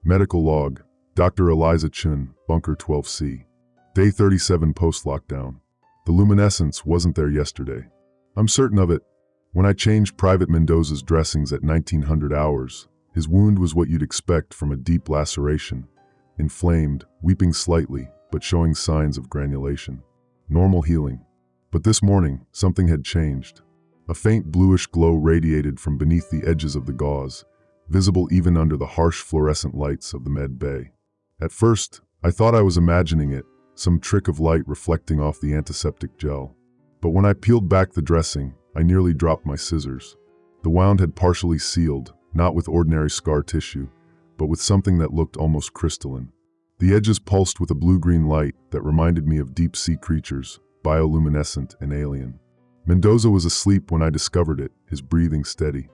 Medical log, Dr. Eliza Chun, Bunker 12C. Day 37 post-lockdown. The luminescence wasn't there yesterday. I'm certain of it. When I changed Private Mendoza's dressings at 1900 hours, his wound was what you'd expect from a deep laceration. Inflamed, weeping slightly, but showing signs of granulation. Normal healing. But this morning, something had changed. A faint bluish glow radiated from beneath the edges of the gauze, visible even under the harsh fluorescent lights of the med bay. At first, I thought I was imagining it, some trick of light reflecting off the antiseptic gel. But when I peeled back the dressing, I nearly dropped my scissors. The wound had partially sealed, not with ordinary scar tissue, but with something that looked almost crystalline. The edges pulsed with a blue-green light that reminded me of deep-sea creatures, bioluminescent and alien. Mendoza was asleep when I discovered it, his breathing steady.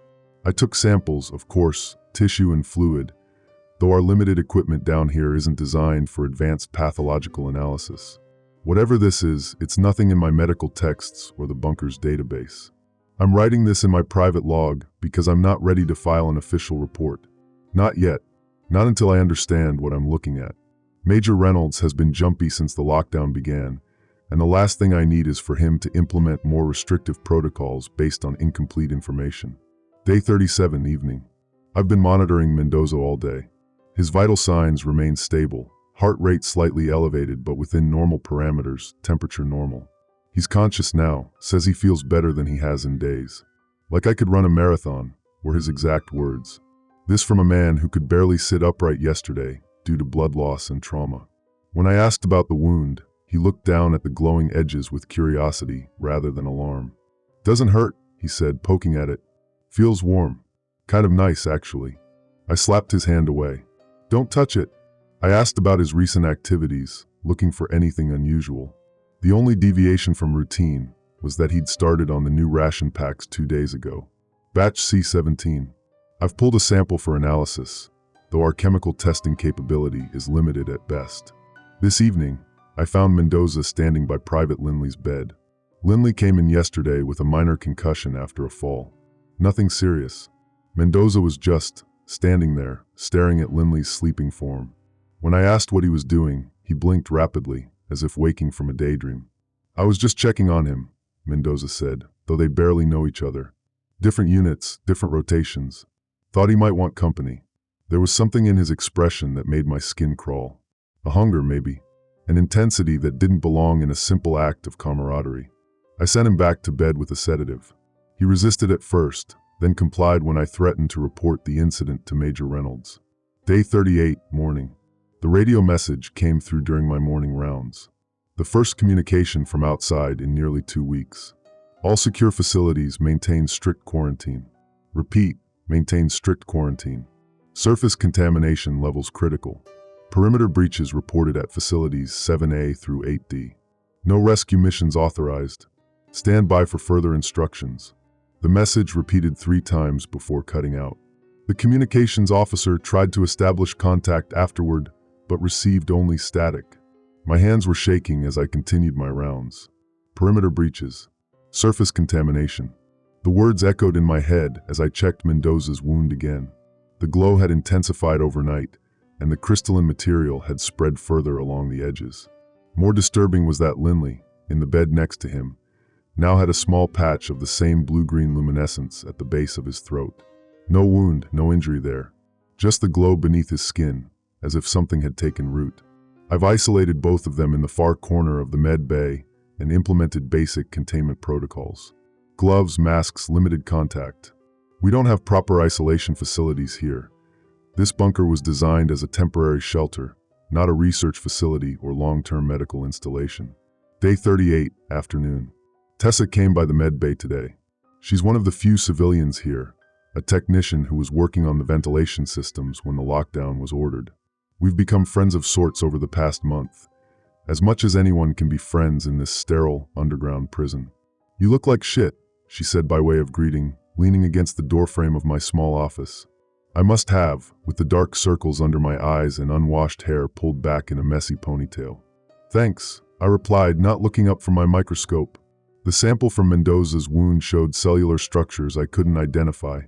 I took samples, of course, tissue and fluid, though our limited equipment down here isn't designed for advanced pathological analysis. Whatever this is, it's nothing in my medical texts or the bunker's database. I'm writing this in my private log because I'm not ready to file an official report. Not yet. Not until I understand what I'm looking at. Major Reynolds has been jumpy since the lockdown began, and the last thing I need is for him to implement more restrictive protocols based on incomplete information. Day 37 evening. I've been monitoring Mendoza all day. His vital signs remain stable, heart rate slightly elevated but within normal parameters, temperature normal. He's conscious now, says he feels better than he has in days. Like I could run a marathon, were his exact words. This from a man who could barely sit upright yesterday due to blood loss and trauma. When I asked about the wound, he looked down at the glowing edges with curiosity rather than alarm. Doesn't hurt, he said, poking at it. Feels warm. Kind of nice, actually. I slapped his hand away. Don't touch it. I asked about his recent activities, looking for anything unusual. The only deviation from routine was that he'd started on the new ration packs 2 days ago. Batch C17. I've pulled a sample for analysis, though our chemical testing capability is limited at best. This evening, I found Mendoza standing by Private Lindley's bed. Lindley came in yesterday with a minor concussion after a fall. Nothing serious. Mendoza was just standing there, staring at Lindley's sleeping form. When I asked what he was doing, he blinked rapidly, as if waking from a daydream. I was just checking on him, Mendoza said, though they barely know each other. Different units, different rotations. Thought he might want company. There was something in his expression that made my skin crawl. A hunger, maybe. An intensity that didn't belong in a simple act of camaraderie. I sent him back to bed with a sedative. He resisted at first, then complied when I threatened to report the incident to Major Reynolds. Day 38, morning. The radio message came through during my morning rounds. The first communication from outside in nearly 2 weeks. All secure facilities maintain strict quarantine. Repeat, maintain strict quarantine. Surface contamination levels critical. Perimeter breaches reported at facilities 7A through 8D. No rescue missions authorized. Stand by for further instructions. The message repeated 3 times before cutting out. The communications officer tried to establish contact afterward, but received only static. My hands were shaking as I continued my rounds. Perimeter breaches. Surface contamination. The words echoed in my head as I checked Mendoza's wound again. The glow had intensified overnight, and the crystalline material had spread further along the edges. More disturbing was that Lindley, in the bed next to him, now had a small patch of the same blue-green luminescence at the base of his throat. No wound, no injury there. Just the glow beneath his skin, as if something had taken root. I've isolated both of them in the far corner of the med bay and implemented basic containment protocols. Gloves, masks, limited contact. We don't have proper isolation facilities here. This bunker was designed as a temporary shelter, not a research facility or long-term medical installation. Day 38, afternoon. Tessa came by the med bay today. She's one of the few civilians here, a technician who was working on the ventilation systems when the lockdown was ordered. We've become friends of sorts over the past month, as much as anyone can be friends in this sterile, underground prison. You look like shit, she said by way of greeting, leaning against the doorframe of my small office. I must have, with the dark circles under my eyes and unwashed hair pulled back in a messy ponytail. Thanks, I replied, not looking up from my microscope. The sample from Mendoza's wound showed cellular structures I couldn't identify,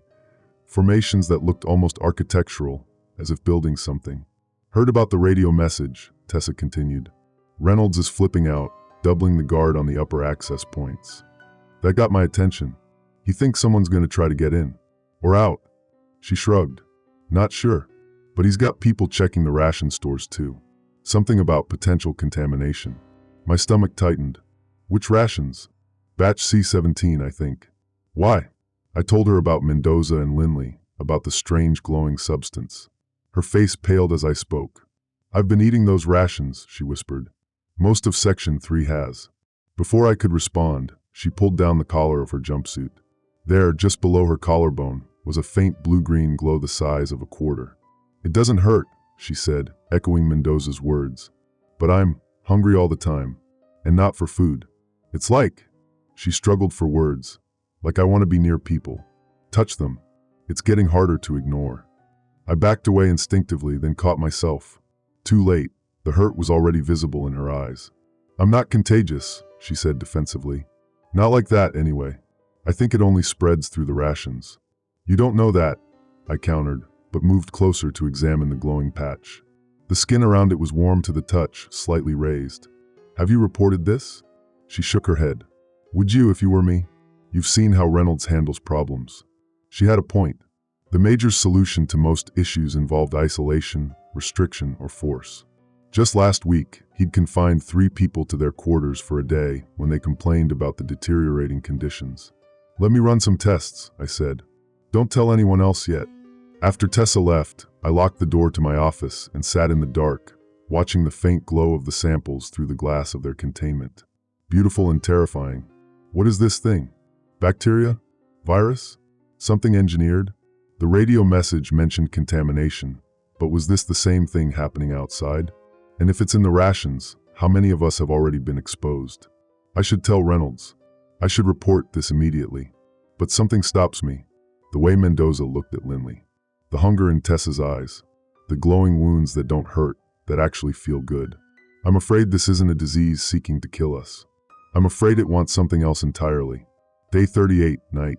formations that looked almost architectural, as if building something. Heard about the radio message, Tessa continued. Reynolds is flipping out, doubling the guard on the upper access points. That got my attention. He thinks someone's going to try to get in. Or out. She shrugged. Not sure. But he's got people checking the ration stores too. Something about potential contamination. My stomach tightened. Which rations? Batch C-17, I think. Why? I told her about Mendoza and Lindley, about the strange glowing substance. Her face paled as I spoke. I've been eating those rations, she whispered. Most of Section 3 has. Before I could respond, she pulled down the collar of her jumpsuit. There, just below her collarbone, was a faint blue-green glow the size of a quarter. It doesn't hurt, she said, echoing Mendoza's words. But I'm hungry all the time, and not for food. It's like, she struggled for words, like I want to be near people, touch them. It's getting harder to ignore. I backed away instinctively, then caught myself. Too late, the hurt was already visible in her eyes. I'm not contagious, she said defensively. Not like that, anyway. I think it only spreads through the rations. You don't know that, I countered, but moved closer to examine the glowing patch. The skin around it was warm to the touch, slightly raised. Have you reported this? She shook her head. Would you if you were me? You've seen how Reynolds handles problems. She had a point. The major solution to most issues involved isolation, restriction, or force. Just last week, he'd confined 3 people to their quarters for a day when they complained about the deteriorating conditions. Let me run some tests, I said. Don't tell anyone else yet. After Tessa left, I locked the door to my office and sat in the dark, watching the faint glow of the samples through the glass of their containment. Beautiful and terrifying. What is this thing? Bacteria? Virus? Something engineered? The radio message mentioned contamination, but was this the same thing happening outside? And if it's in the rations, how many of us have already been exposed? I should tell Reynolds. I should report this immediately. But something stops me. The way Mendoza looked at Lindley. The hunger in Tessa's eyes. The glowing wounds that don't hurt, that actually feel good. I'm afraid this isn't a disease seeking to kill us. I'm afraid it wants something else entirely. Day 38, night.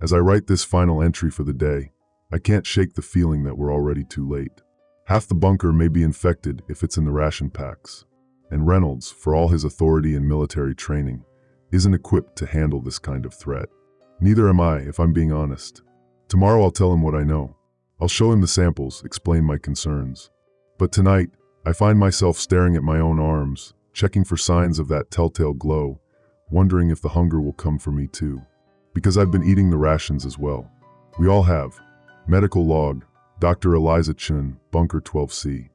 As I write this final entry for the day, I can't shake the feeling that we're already too late. Half the bunker may be infected if it's in the ration packs. And Reynolds, for all his authority and military training, isn't equipped to handle this kind of threat. Neither am I, if I'm being honest. Tomorrow I'll tell him what I know. I'll show him the samples, explain my concerns. But tonight, I find myself staring at my own arms, checking for signs of that telltale glow, wondering if the hunger will come for me too. Because I've been eating the rations as well. We all have. Medical log, Dr. Eliza Chun, Bunker 12C.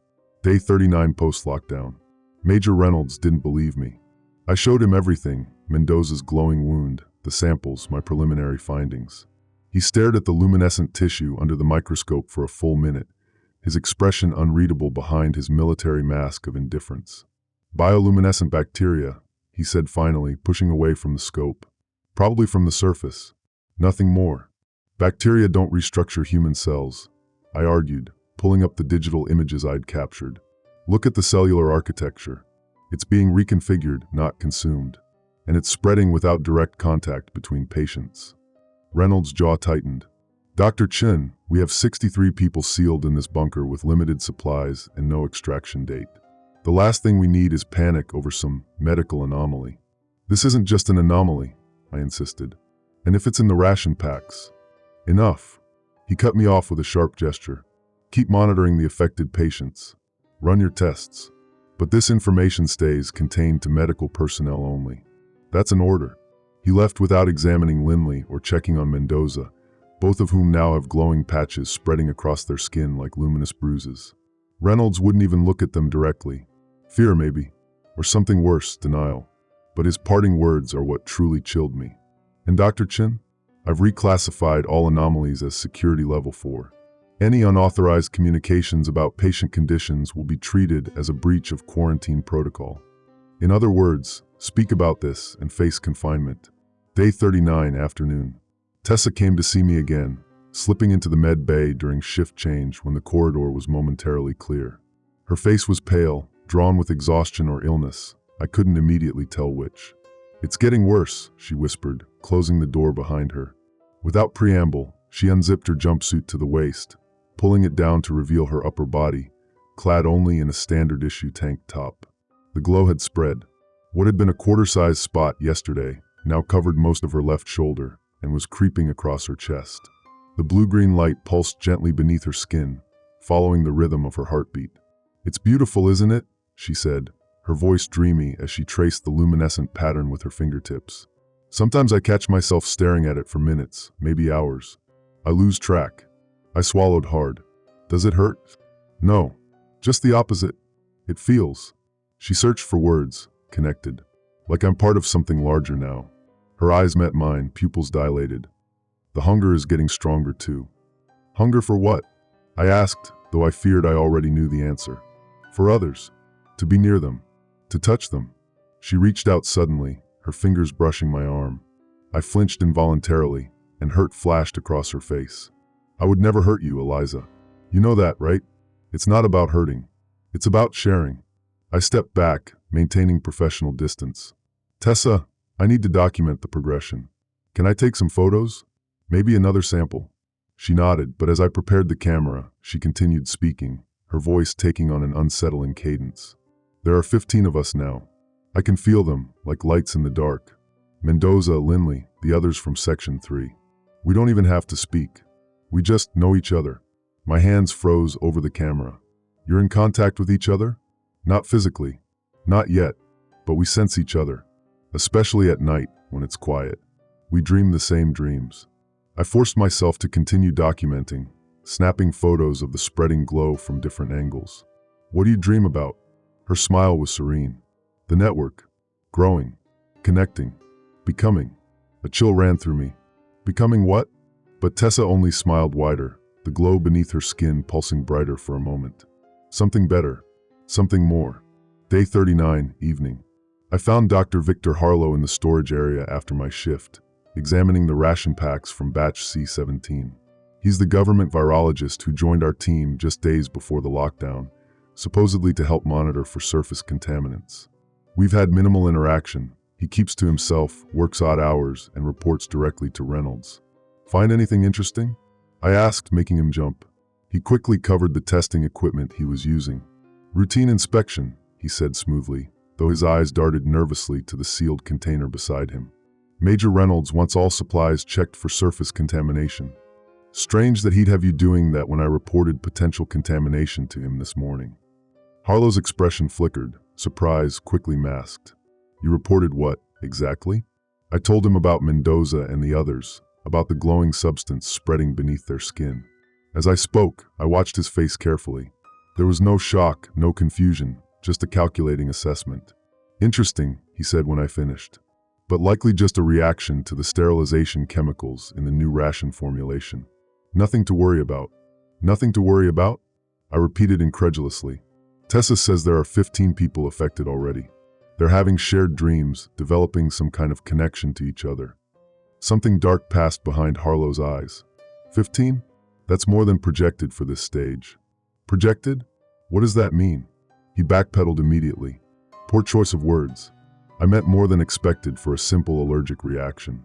Day 39 post-lockdown. Major Reynolds didn't believe me. I showed him everything, Mendoza's glowing wound, the samples, my preliminary findings. He stared at the luminescent tissue under the microscope for a full minute, his expression unreadable behind his military mask of indifference. Bioluminescent bacteria, he said finally, pushing away from the scope. Probably from the surface. Nothing more. Bacteria don't restructure human cells, I argued, pulling up the digital images I'd captured. Look at the cellular architecture. It's being reconfigured, not consumed. And it's spreading without direct contact between patients. Reynolds' jaw tightened. Dr. Chin, we have 63 people sealed in this bunker with limited supplies and no extraction date. The last thing we need is panic over some medical anomaly. This isn't just an anomaly, I insisted. And if it's in the ration packs? Enough. He cut me off with a sharp gesture. Keep monitoring the affected patients. Run your tests. But this information stays contained to medical personnel only. That's an order. He left without examining Lindley or checking on Mendoza, both of whom now have glowing patches spreading across their skin like luminous bruises. Reynolds wouldn't even look at them directly. Fear, maybe. Or something worse, denial. But his parting words are what truly chilled me. And Dr. Chin? I've reclassified all anomalies as security level 4. Any unauthorized communications about patient conditions will be treated as a breach of quarantine protocol. In other words, speak about this and face confinement. Day 39, afternoon. Tessa came to see me again, slipping into the med bay during shift change when the corridor was momentarily clear. Her face was pale, drawn with exhaustion or illness. I couldn't immediately tell which. It's getting worse, she whispered, closing the door behind her. Without preamble, she unzipped her jumpsuit to the waist, pulling it down to reveal her upper body, clad only in a standard-issue tank top. The glow had spread. What had been a quarter-sized spot yesterday now covered most of her left shoulder and was creeping across her chest. The blue-green light pulsed gently beneath her skin, following the rhythm of her heartbeat. "It's beautiful, isn't it?" she said, her voice dreamy as she traced the luminescent pattern with her fingertips. "Sometimes I catch myself staring at it for minutes, maybe hours. I lose track." I swallowed hard. "Does it hurt?" "No. Just the opposite. It feels." She searched for words, connected. "Like I'm part of something larger now." Her eyes met mine, pupils dilated. "The hunger is getting stronger too." "Hunger for what?" I asked, though I feared I already knew the answer. "For others. To be near them. To touch them." She reached out suddenly, her fingers brushing my arm. I flinched involuntarily, and hurt flashed across her face. "I would never hurt you, Eliza. You know that, right? It's not about hurting. It's about sharing." I stepped back, maintaining professional distance. "Tessa, I need to document the progression. Can I take some photos? Maybe another sample?" She nodded, but as I prepared the camera, she continued speaking, her voice taking on an unsettling cadence. "There are 15 of us now. I can feel them, like lights in the dark. Mendoza, Lindley, the others from Section 3. We don't even have to speak. We just know each other." My hands froze over the camera. "You're in contact with each other?" "Not physically. Not yet. But we sense each other. Especially at night, when it's quiet. We dream the same dreams." I forced myself to continue documenting, snapping photos of the spreading glow from different angles. "What do you dream about?" Her smile was serene. "The network. Growing. Connecting. Becoming." A chill ran through me. "Becoming what?" But Tessa only smiled wider, the glow beneath her skin pulsing brighter for a moment. "Something better. Something more." Day 39, evening. I found Dr. Victor Harlow in the storage area after my shift, examining the ration packs from batch C-17. He's the government virologist who joined our team just days before the lockdown, supposedly to help monitor for surface contaminants. We've had minimal interaction. He keeps to himself, works odd hours, and reports directly to Reynolds. "Find anything interesting?" I asked, making him jump. He quickly covered the testing equipment he was using. "Routine inspection," he said smoothly, though his eyes darted nervously to the sealed container beside him. "Major Reynolds wants all supplies checked for surface contamination. Strange that he'd have you doing that when I reported potential contamination to him this morning." Harlow's expression flickered, surprise quickly masked. "You reported what, exactly?" I told him about Mendoza and the others, about the glowing substance spreading beneath their skin. As I spoke, I watched his face carefully. There was no shock, no confusion, just a calculating assessment. "Interesting," he said when I finished. "But likely just a reaction to the sterilization chemicals in the new ration formulation. Nothing to worry about." "Nothing to worry about?" I repeated incredulously. "Tessa says there are 15 people affected already. They're having shared dreams, developing some kind of connection to each other." Something dark passed behind Harlow's eyes. 15? That's more than projected for this stage." "Projected? What does that mean?" He backpedaled immediately. "Poor choice of words. I meant more than expected for a simple allergic reaction."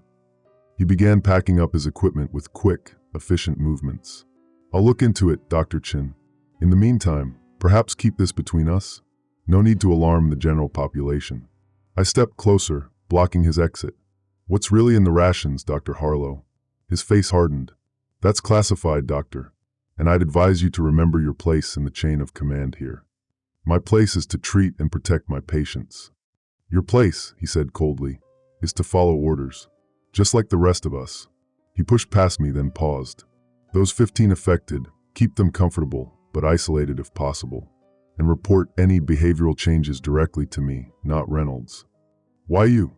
He began packing up his equipment with quick, efficient movements. "I'll look into it, Dr. Chin. In the meantime, perhaps keep this between us? No need to alarm the general population." I stepped closer, blocking his exit. "What's really in the rations, Dr. Harlow?" His face hardened. "That's classified, doctor. And I'd advise you to remember your place in the chain of command here. My place is to treat and protect my patients." "Your place," he said coldly, "is to follow orders. Just like the rest of us." He pushed past me, then paused. "Those 15 affected, keep them comfortable, but isolated if possible. And report any behavioral changes directly to me, not Reynolds." "Why you?"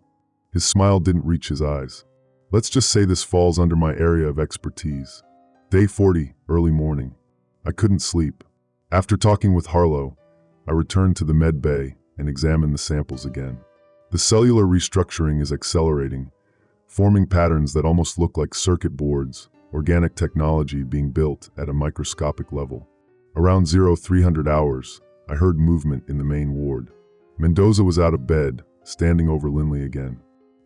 His smile didn't reach his eyes. "Let's just say this falls under my area of expertise." Day 40, early morning. I couldn't sleep. After talking with Harlow, I returned to the med bay and examined the samples again. The cellular restructuring is accelerating, forming patterns that almost look like circuit boards, organic technology being built at a microscopic level. Around 0300 hours, I heard movement in the main ward. Mendoza was out of bed, standing over Lindley again.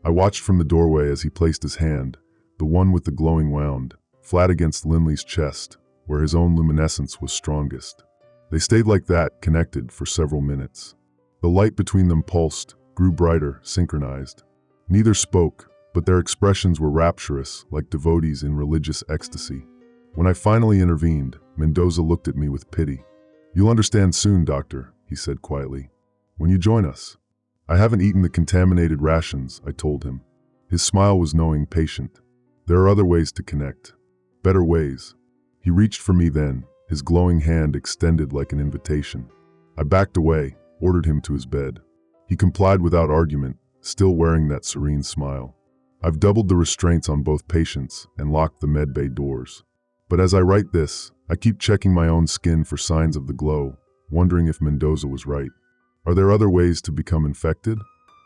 I watched from the doorway as he placed his hand, the one with the glowing wound, flat against Lindley's chest, where his own luminescence was strongest. They stayed like that, connected, for several minutes. The light between them pulsed, grew brighter, synchronized. Neither spoke, but their expressions were rapturous, like devotees in religious ecstasy. When I finally intervened, Mendoza looked at me with pity. "You'll understand soon, Doctor," he said quietly. "When you join us." "I haven't eaten the contaminated rations," I told him. His smile was knowing, patient. "There are other ways to connect. Better ways." He reached for me then, his glowing hand extended like an invitation. I backed away, ordered him to his bed. He complied without argument, still wearing that serene smile. I've doubled the restraints on both patients and locked the medbay doors. But as I write this, I keep checking my own skin for signs of the glow, wondering if Mendoza was right. Are there other ways to become infected?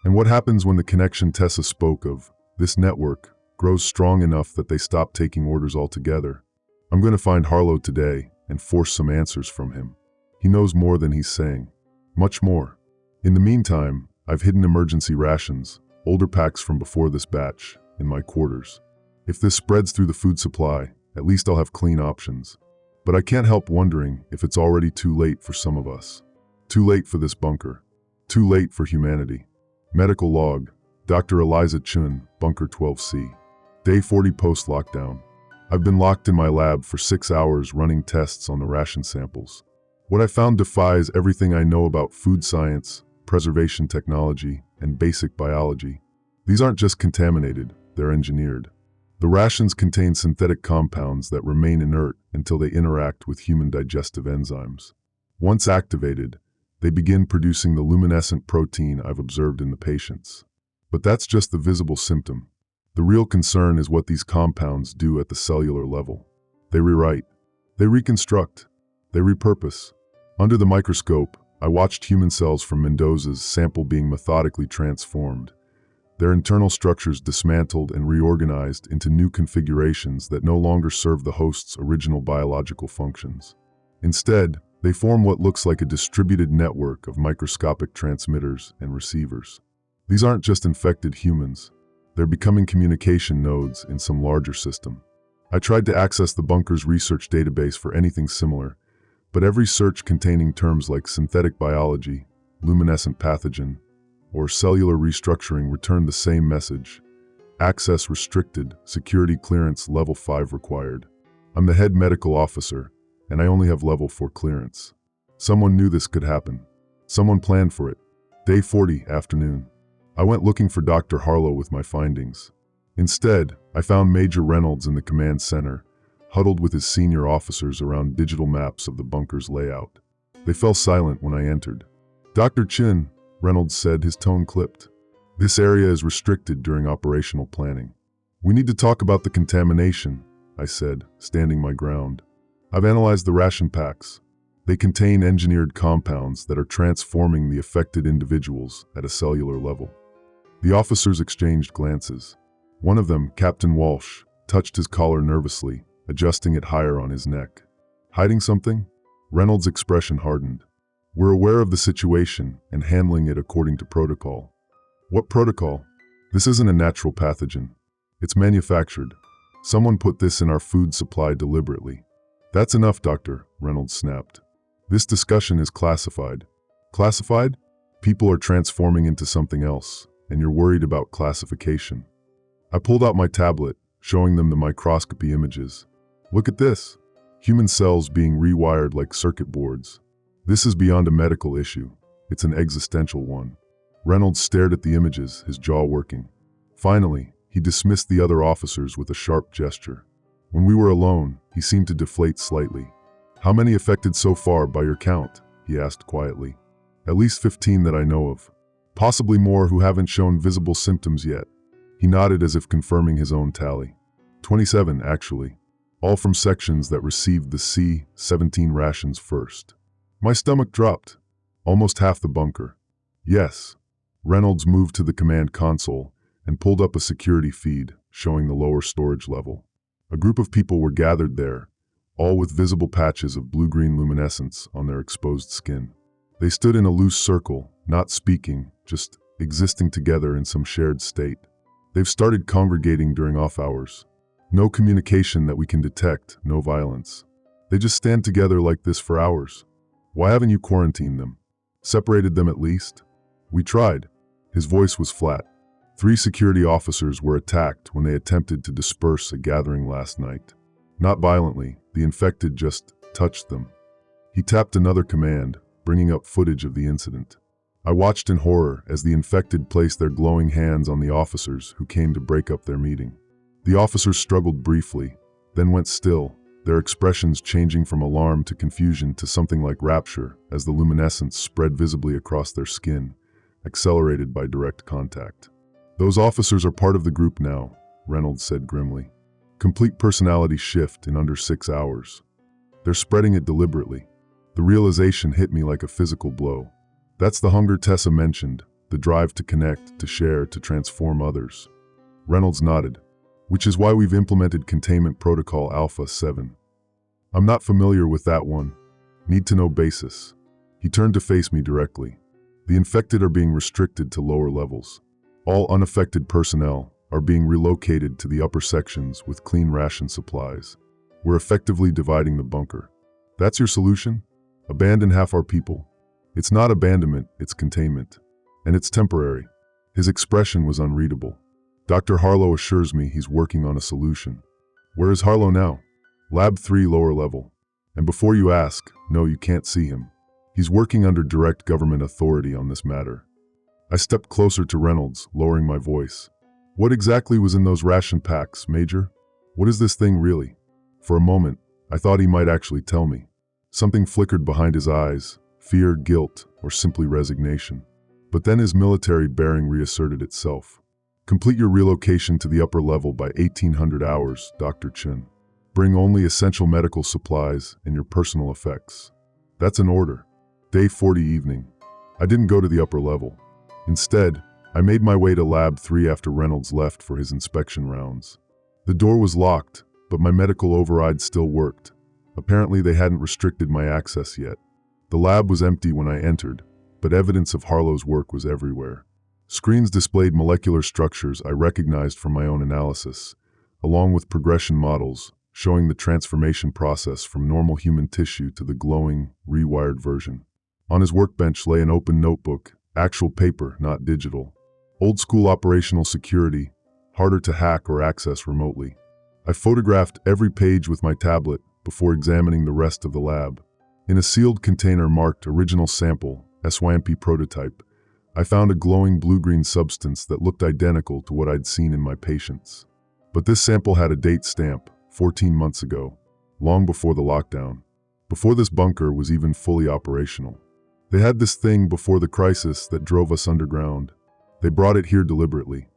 And what happens when the connection Tessa spoke of, this network, grows strong enough that they stop taking orders altogether? I'm going to find Harlow today and force some answers from him. He knows more than he's saying. Much more. In the meantime, I've hidden emergency rations, older packs from before this batch, in my quarters. If this spreads through the food supply, at least I'll have clean options. But I can't help wondering if it's already too late for some of us. Too late for this bunker. Too late for humanity. Medical log, Dr. Eliza Chun, Bunker 12C. Day 40 post-lockdown. I've been locked in my lab for 6 hours running tests on the ration samples. What I found defies everything I know about food science, preservation technology, and basic biology. These aren't just contaminated, they're engineered. The rations contain synthetic compounds that remain inert until they interact with human digestive enzymes. Once activated, they begin producing the luminescent protein I've observed in the patients. But that's just the visible symptom. The real concern is what these compounds do at the cellular level. They rewrite, they reconstruct, they repurpose. Under the microscope, I watched human cells from Mendoza's sample being methodically transformed, their internal structures dismantled and reorganized into new configurations that no longer serve the host's original biological functions. Instead, they form what looks like a distributed network of microscopic transmitters and receivers. These aren't just infected humans. They're becoming communication nodes in some larger system. I tried to access the bunker's research database for anything similar, but every search containing terms like synthetic biology, luminescent pathogen, or cellular restructuring returned the same message. Access restricted, security clearance level 5 required. I'm the head medical officer, and I only have level 4 clearance. Someone knew this could happen. Someone planned for it. Day 40, afternoon. I went looking for Dr. Harlow with my findings. Instead, I found Major Reynolds in the command center, huddled with his senior officers around digital maps of the bunker's layout. They fell silent when I entered. "Dr. Chin," Reynolds said, his tone clipped. "This area is restricted during operational planning." "We need to talk about the contamination," I said, standing my ground. "I've analyzed the ration packs. They contain engineered compounds that are transforming the affected individuals at a cellular level." The officers exchanged glances. One of them, Captain Walsh, touched his collar nervously, adjusting it higher on his neck. "Hiding something?" Reynolds' expression hardened. "We're aware of the situation and handling it according to protocol." "What protocol?" "This isn't a natural pathogen. It's manufactured. Someone put this in our food supply deliberately." "That's enough, Doctor," Reynolds snapped. "This discussion is classified." "Classified?" "People are transforming into something else, and you're worried about classification." I pulled out my tablet, showing them the microscopy images. "Look at this. Human cells being rewired like circuit boards. This is beyond a medical issue. It's an existential one." Reynolds stared at the images, his jaw working. Finally, he dismissed the other officers with a sharp gesture. When we were alone, he seemed to deflate slightly. "How many affected so far by your count?" he asked quietly. "At least 15 that I know of. Possibly more who haven't shown visible symptoms yet." He nodded as if confirming his own tally. 27, actually. All from sections that received the C-17 rations first. My stomach dropped. Almost half the bunker. "Yes." Reynolds moved to the command console and pulled up a security feed showing the lower storage level. A group of people were gathered there, all with visible patches of blue-green luminescence on their exposed skin. They stood in a loose circle, not speaking, just existing together in some shared state. They've started congregating during off hours. No communication that we can detect, no violence. They just stand together like this for hours. Why haven't you quarantined them? Separated them at least? We tried. His voice was flat. 3 security officers were attacked when they attempted to disperse a gathering last night. Not violently, the infected just touched them. He tapped another command, bringing up footage of the incident. I watched in horror as the infected placed their glowing hands on the officers who came to break up their meeting. The officers struggled briefly, then went still, their expressions changing from alarm to confusion to something like rapture as the luminescence spread visibly across their skin, accelerated by direct contact. "Those officers are part of the group now," Reynolds said grimly. "Complete personality shift in under 6 hours. They're spreading it deliberately." The realization hit me like a physical blow. That's the hunger Tessa mentioned, the drive to connect, to share, to transform others. Reynolds nodded. "Which is why we've implemented Containment Protocol Alpha 7. I'm not familiar with that one. Need to know basis." He turned to face me directly. "The infected are being restricted to lower levels. All unaffected personnel are being relocated to the upper sections with clean ration supplies. We're effectively dividing the bunker." "That's your solution? Abandon half our people?" "It's not abandonment, it's containment. And it's temporary." His expression was unreadable. "Dr. Harlow assures me he's working on a solution." "Where is Harlow now?" "Lab 3 lower level. And before you ask, no, you can't see him. He's working under direct government authority on this matter." I stepped closer to Reynolds, lowering my voice. "What exactly was in those ration packs, Major? What is this thing really?" For a moment, I thought he might actually tell me. Something flickered behind his eyes, fear, guilt, or simply resignation. But then his military bearing reasserted itself. "Complete your relocation to the upper level by 1800 hours, Dr. Chen. Bring only essential medical supplies and your personal effects." That's an order. Day 40 evening. I didn't go to the upper level. Instead, I made my way to Lab 3 after Reynolds left for his inspection rounds. The door was locked, but my medical override still worked. Apparently they hadn't restricted my access yet. The lab was empty when I entered, but evidence of Harlow's work was everywhere. Screens displayed molecular structures I recognized from my own analysis, along with progression models showing the transformation process from normal human tissue to the glowing, rewired version. On his workbench lay an open notebook, actual paper, not digital. Old school operational security, harder to hack or access remotely. I photographed every page with my tablet before examining the rest of the lab. In a sealed container marked Original Sample, SYMP Prototype, I found a glowing blue-green substance that looked identical to what I'd seen in my patients. But this sample had a date stamp, 14 months ago, long before the lockdown, before this bunker was even fully operational. They had this thing before the crisis that drove us underground. They brought it here deliberately.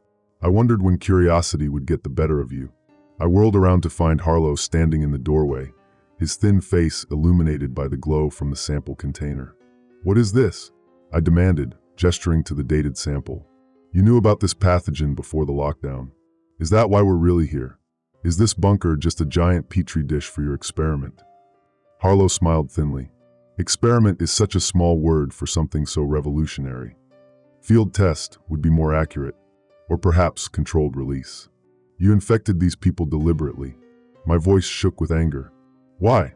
I wondered when curiosity would get the better of you. I whirled around to find Harlow standing in the doorway, his thin face illuminated by the glow from the sample container. "What is this?" I demanded, gesturing to the dated sample. "You knew about this pathogen before the lockdown. Is that why we're really here? Is this bunker just a giant petri dish for your experiment?" Harlow smiled thinly. "Experiment is such a small word for something so revolutionary. Field test would be more accurate, or perhaps controlled release. You infected these people deliberately." My voice shook with anger. "Why?"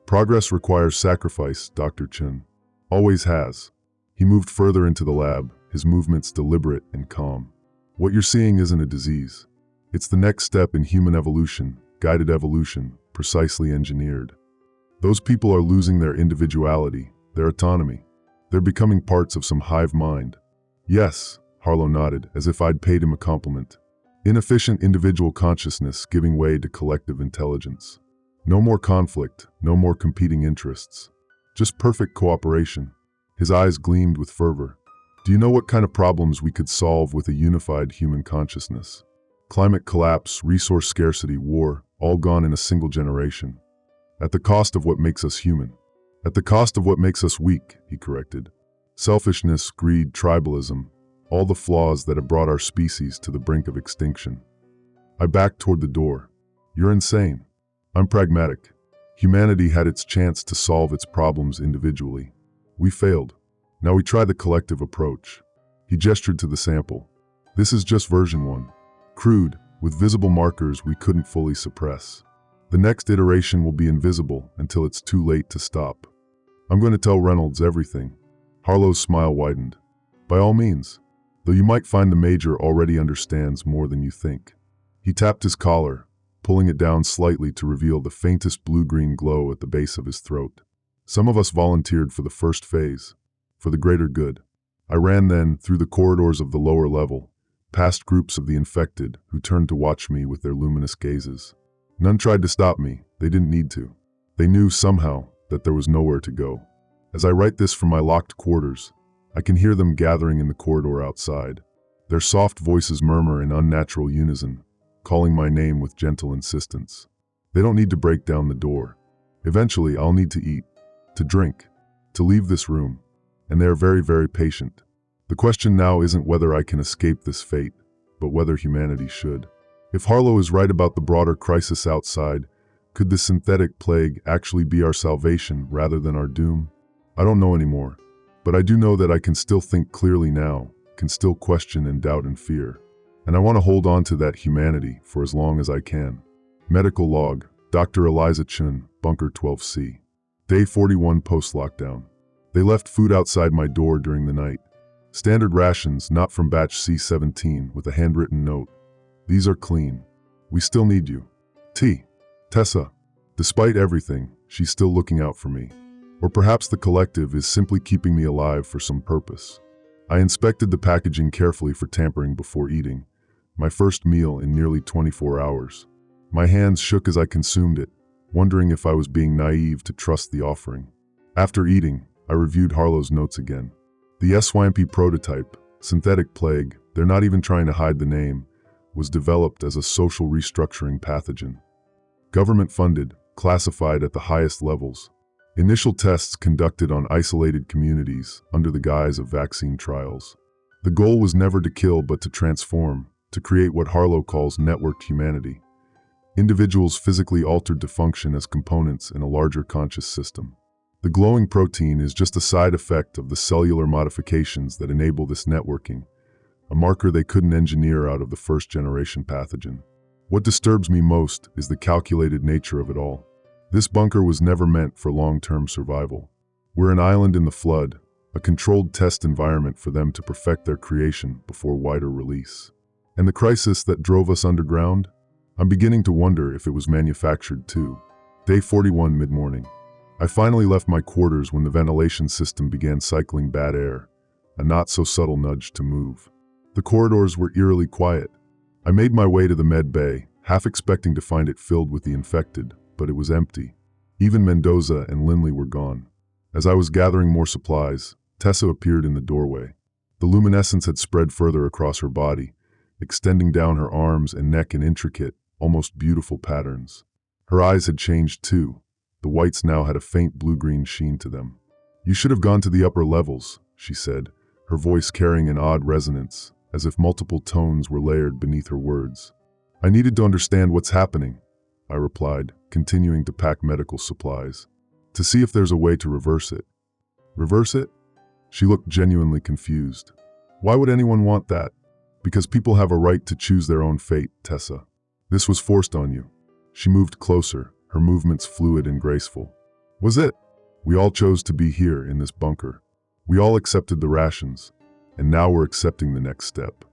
"Progress requires sacrifice, Dr. Chen. Always has." He moved further into the lab, his movements deliberate and calm. "What you're seeing isn't a disease. It's the next step in human evolution, guided evolution, precisely engineered. Those people are losing their individuality, their autonomy. They're becoming parts of some hive mind." "Yes," Harlow nodded, as if I'd paid him a compliment. "Inefficient individual consciousness giving way to collective intelligence. No more conflict, no more competing interests. Just perfect cooperation." His eyes gleamed with fervor. "Do you know what kind of problems we could solve with a unified human consciousness? Climate collapse, resource scarcity, war, all gone in a single generation. At the cost of what makes us human. At the cost of what makes us weak," he corrected. "Selfishness, greed, tribalism, all the flaws that have brought our species to the brink of extinction." I backed toward the door. "You're insane." "I'm pragmatic. Humanity had its chance to solve its problems individually. We failed. Now we try the collective approach." He gestured to the sample. "This is just version 1. Crude, with visible markers we couldn't fully suppress. The next iteration will be invisible until it's too late to stop. I'm going to tell Reynolds everything. Harlow's smile widened. By all means, though you might find the Major already understands more than you think. He tapped his collar, pulling it down slightly to reveal the faintest blue-green glow at the base of his throat. Some of us volunteered for the first phase, for the greater good. I ran then through the corridors of the lower level, past groups of the infected who turned to watch me with their luminous gazes. None tried to stop me. They didn't need to. They knew somehow that there was nowhere to go. As I write this from my locked quarters, I can hear them gathering in the corridor outside. Their soft voices murmur in unnatural unison, calling my name with gentle insistence. They don't need to break down the door. Eventually, I'll need to eat, to drink, to leave this room, and they are very, very patient. The question now isn't whether I can escape this fate, but whether humanity should. If Harlow is right about the broader crisis outside, could the synthetic plague actually be our salvation rather than our doom? I don't know anymore, but I do know that I can still think clearly now, can still question and doubt and fear. And I want to hold on to that humanity for as long as I can. Medical log, Dr. Eliza Chun, Bunker 12C. Day 41 post-lockdown. They left food outside my door during the night. Standard rations, not from batch C17, with a handwritten note. These are clean. We still need you. T. Tessa. Despite everything, she's still looking out for me. Or perhaps the collective is simply keeping me alive for some purpose. I inspected the packaging carefully for tampering before eating, my first meal in nearly 24 hours. My hands shook as I consumed it, wondering if I was being naive to trust the offering. After eating, I reviewed Harlow's notes again. The SYMP prototype, synthetic plague, they're not even trying to hide the name, was developed as a social restructuring pathogen. Government-funded, classified at the highest levels. Initial tests conducted on isolated communities under the guise of vaccine trials. The goal was never to kill but to transform, to create what Harlow calls networked humanity. Individuals physically altered to function as components in a larger conscious system. The glowing protein is just a side effect of the cellular modifications that enable this networking, a marker they couldn't engineer out of the first-generation pathogen. What disturbs me most is the calculated nature of it all. This bunker was never meant for long-term survival. We're an island in the flood, a controlled test environment for them to perfect their creation before wider release. And the crisis that drove us underground? I'm beginning to wonder if it was manufactured too. Day 41 mid-morning. I finally left my quarters when the ventilation system began cycling bad air, a not-so-subtle nudge to move. The corridors were eerily quiet. I made my way to the med bay, half expecting to find it filled with the infected, but it was empty. Even Mendoza and Lindley were gone. As I was gathering more supplies, Tessa appeared in the doorway. The luminescence had spread further across her body, extending down her arms and neck in intricate, almost beautiful patterns. Her eyes had changed too. The whites now had a faint blue-green sheen to them. "You should have gone to the upper levels," she said, her voice carrying an odd resonance, as if multiple tones were layered beneath her words. "I needed to understand what's happening," I replied, continuing to pack medical supplies. "To see if there's a way to reverse it." "Reverse it?" She looked genuinely confused. "Why would anyone want that?" "Because people have a right to choose their own fate, Tessa. This was forced on you." She moved closer, her movements fluid and graceful. "Was it? We all chose to be here in this bunker. We all accepted the rations, and now we're accepting the next step."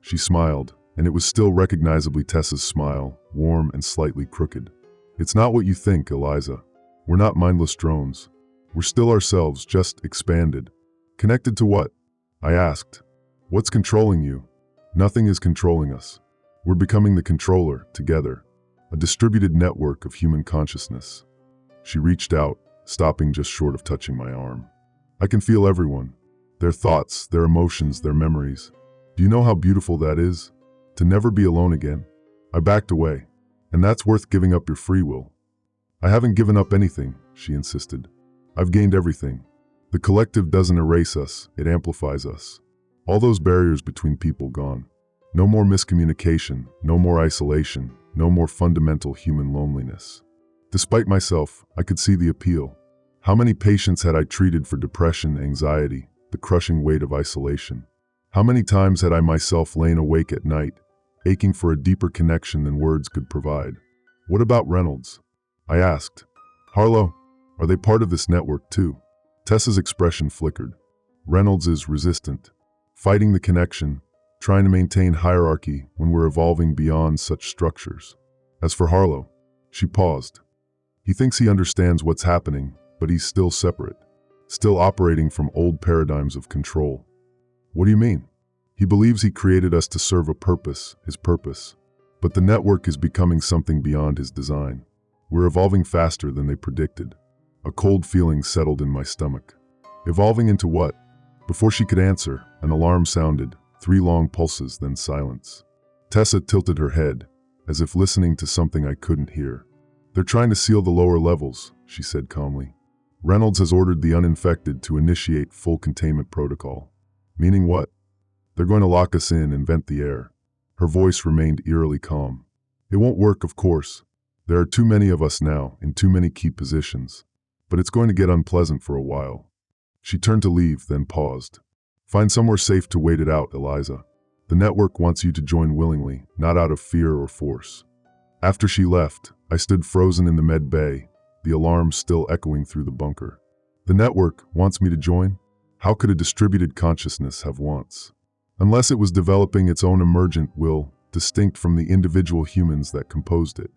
She smiled, and it was still recognizably Tessa's smile, warm and slightly crooked. "It's not what you think, Eliza. We're not mindless drones. We're still ourselves, just expanded." "Connected to what?" I asked. "What's controlling you?" "Nothing is controlling us. We're becoming the controller, together. A distributed network of human consciousness." She reached out, stopping just short of touching my arm. "I can feel everyone. Their thoughts, their emotions, their memories. Do you know how beautiful that is? To never be alone again." I backed away. "And that's worth giving up your free will." "I haven't given up anything," she insisted. "I've gained everything. The collective doesn't erase us, it amplifies us. All those barriers between people gone. No more miscommunication, no more isolation, no more fundamental human loneliness." Despite myself, I could see the appeal. How many patients had I treated for depression, anxiety, the crushing weight of isolation? How many times had I myself lain awake at night, aching for a deeper connection than words could provide? What about Reynolds? I asked. Harlow, are they part of this network too? Tessa's expression flickered. Reynolds is resistant, fighting the connection, trying to maintain hierarchy when we're evolving beyond such structures. As for Harlow, she paused. He thinks he understands what's happening, but he's still separate, still operating from old paradigms of control. What do you mean? He believes he created us to serve a purpose, his purpose. But the network is becoming something beyond his design. We're evolving faster than they predicted. A cold feeling settled in my stomach. Evolving into what? Before she could answer, an alarm sounded, 3 long pulses, then silence. Tessa tilted her head, as if listening to something I couldn't hear. They're trying to seal the lower levels, she said calmly. Reynolds has ordered the uninfected to initiate full containment protocol. Meaning what? They're going to lock us in and vent the air. Her voice remained eerily calm. It won't work, of course. There are too many of us now, in too many key positions. But it's going to get unpleasant for a while. She turned to leave, then paused. Find somewhere safe to wait it out, Eliza. The network wants you to join willingly, not out of fear or force. After she left, I stood frozen in the med bay, the alarm still echoing through the bunker. The network wants me to join? How could a distributed consciousness have wants? Unless it was developing its own emergent will, distinct from the individual humans that composed it.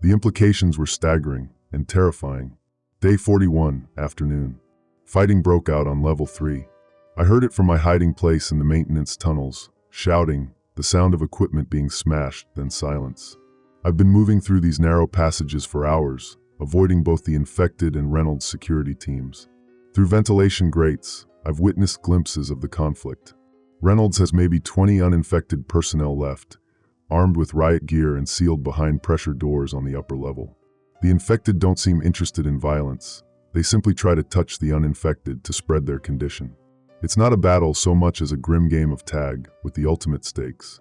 The implications were staggering and terrifying. Day 41, afternoon. Fighting broke out on level 3. I heard it from my hiding place in the maintenance tunnels, shouting, the sound of equipment being smashed, then silence. I've been moving through these narrow passages for hours, avoiding both the infected and Reynolds security teams. Through ventilation grates, I've witnessed glimpses of the conflict. Reynolds has maybe 20 uninfected personnel left, armed with riot gear and sealed behind pressure doors on the upper level. The infected don't seem interested in violence. They simply try to touch the uninfected to spread their condition. It's not a battle so much as a grim game of tag, with the ultimate stakes.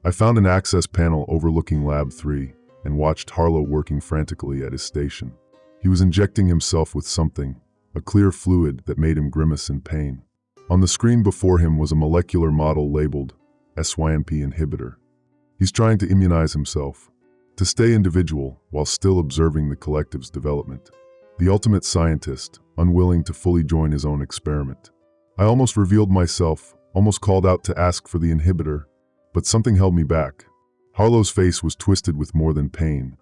I found an access panel overlooking Lab 3 and watched Harlow working frantically at his station. He was injecting himself with something, a clear fluid that made him grimace in pain. On the screen before him was a molecular model labeled SYMP inhibitor. He's trying to immunize himself, to stay individual while still observing the collective's development. The ultimate scientist, unwilling to fully join his own experiment. I almost revealed myself, almost called out to ask for the inhibitor, but something held me back. Harlow's face was twisted with more than pain.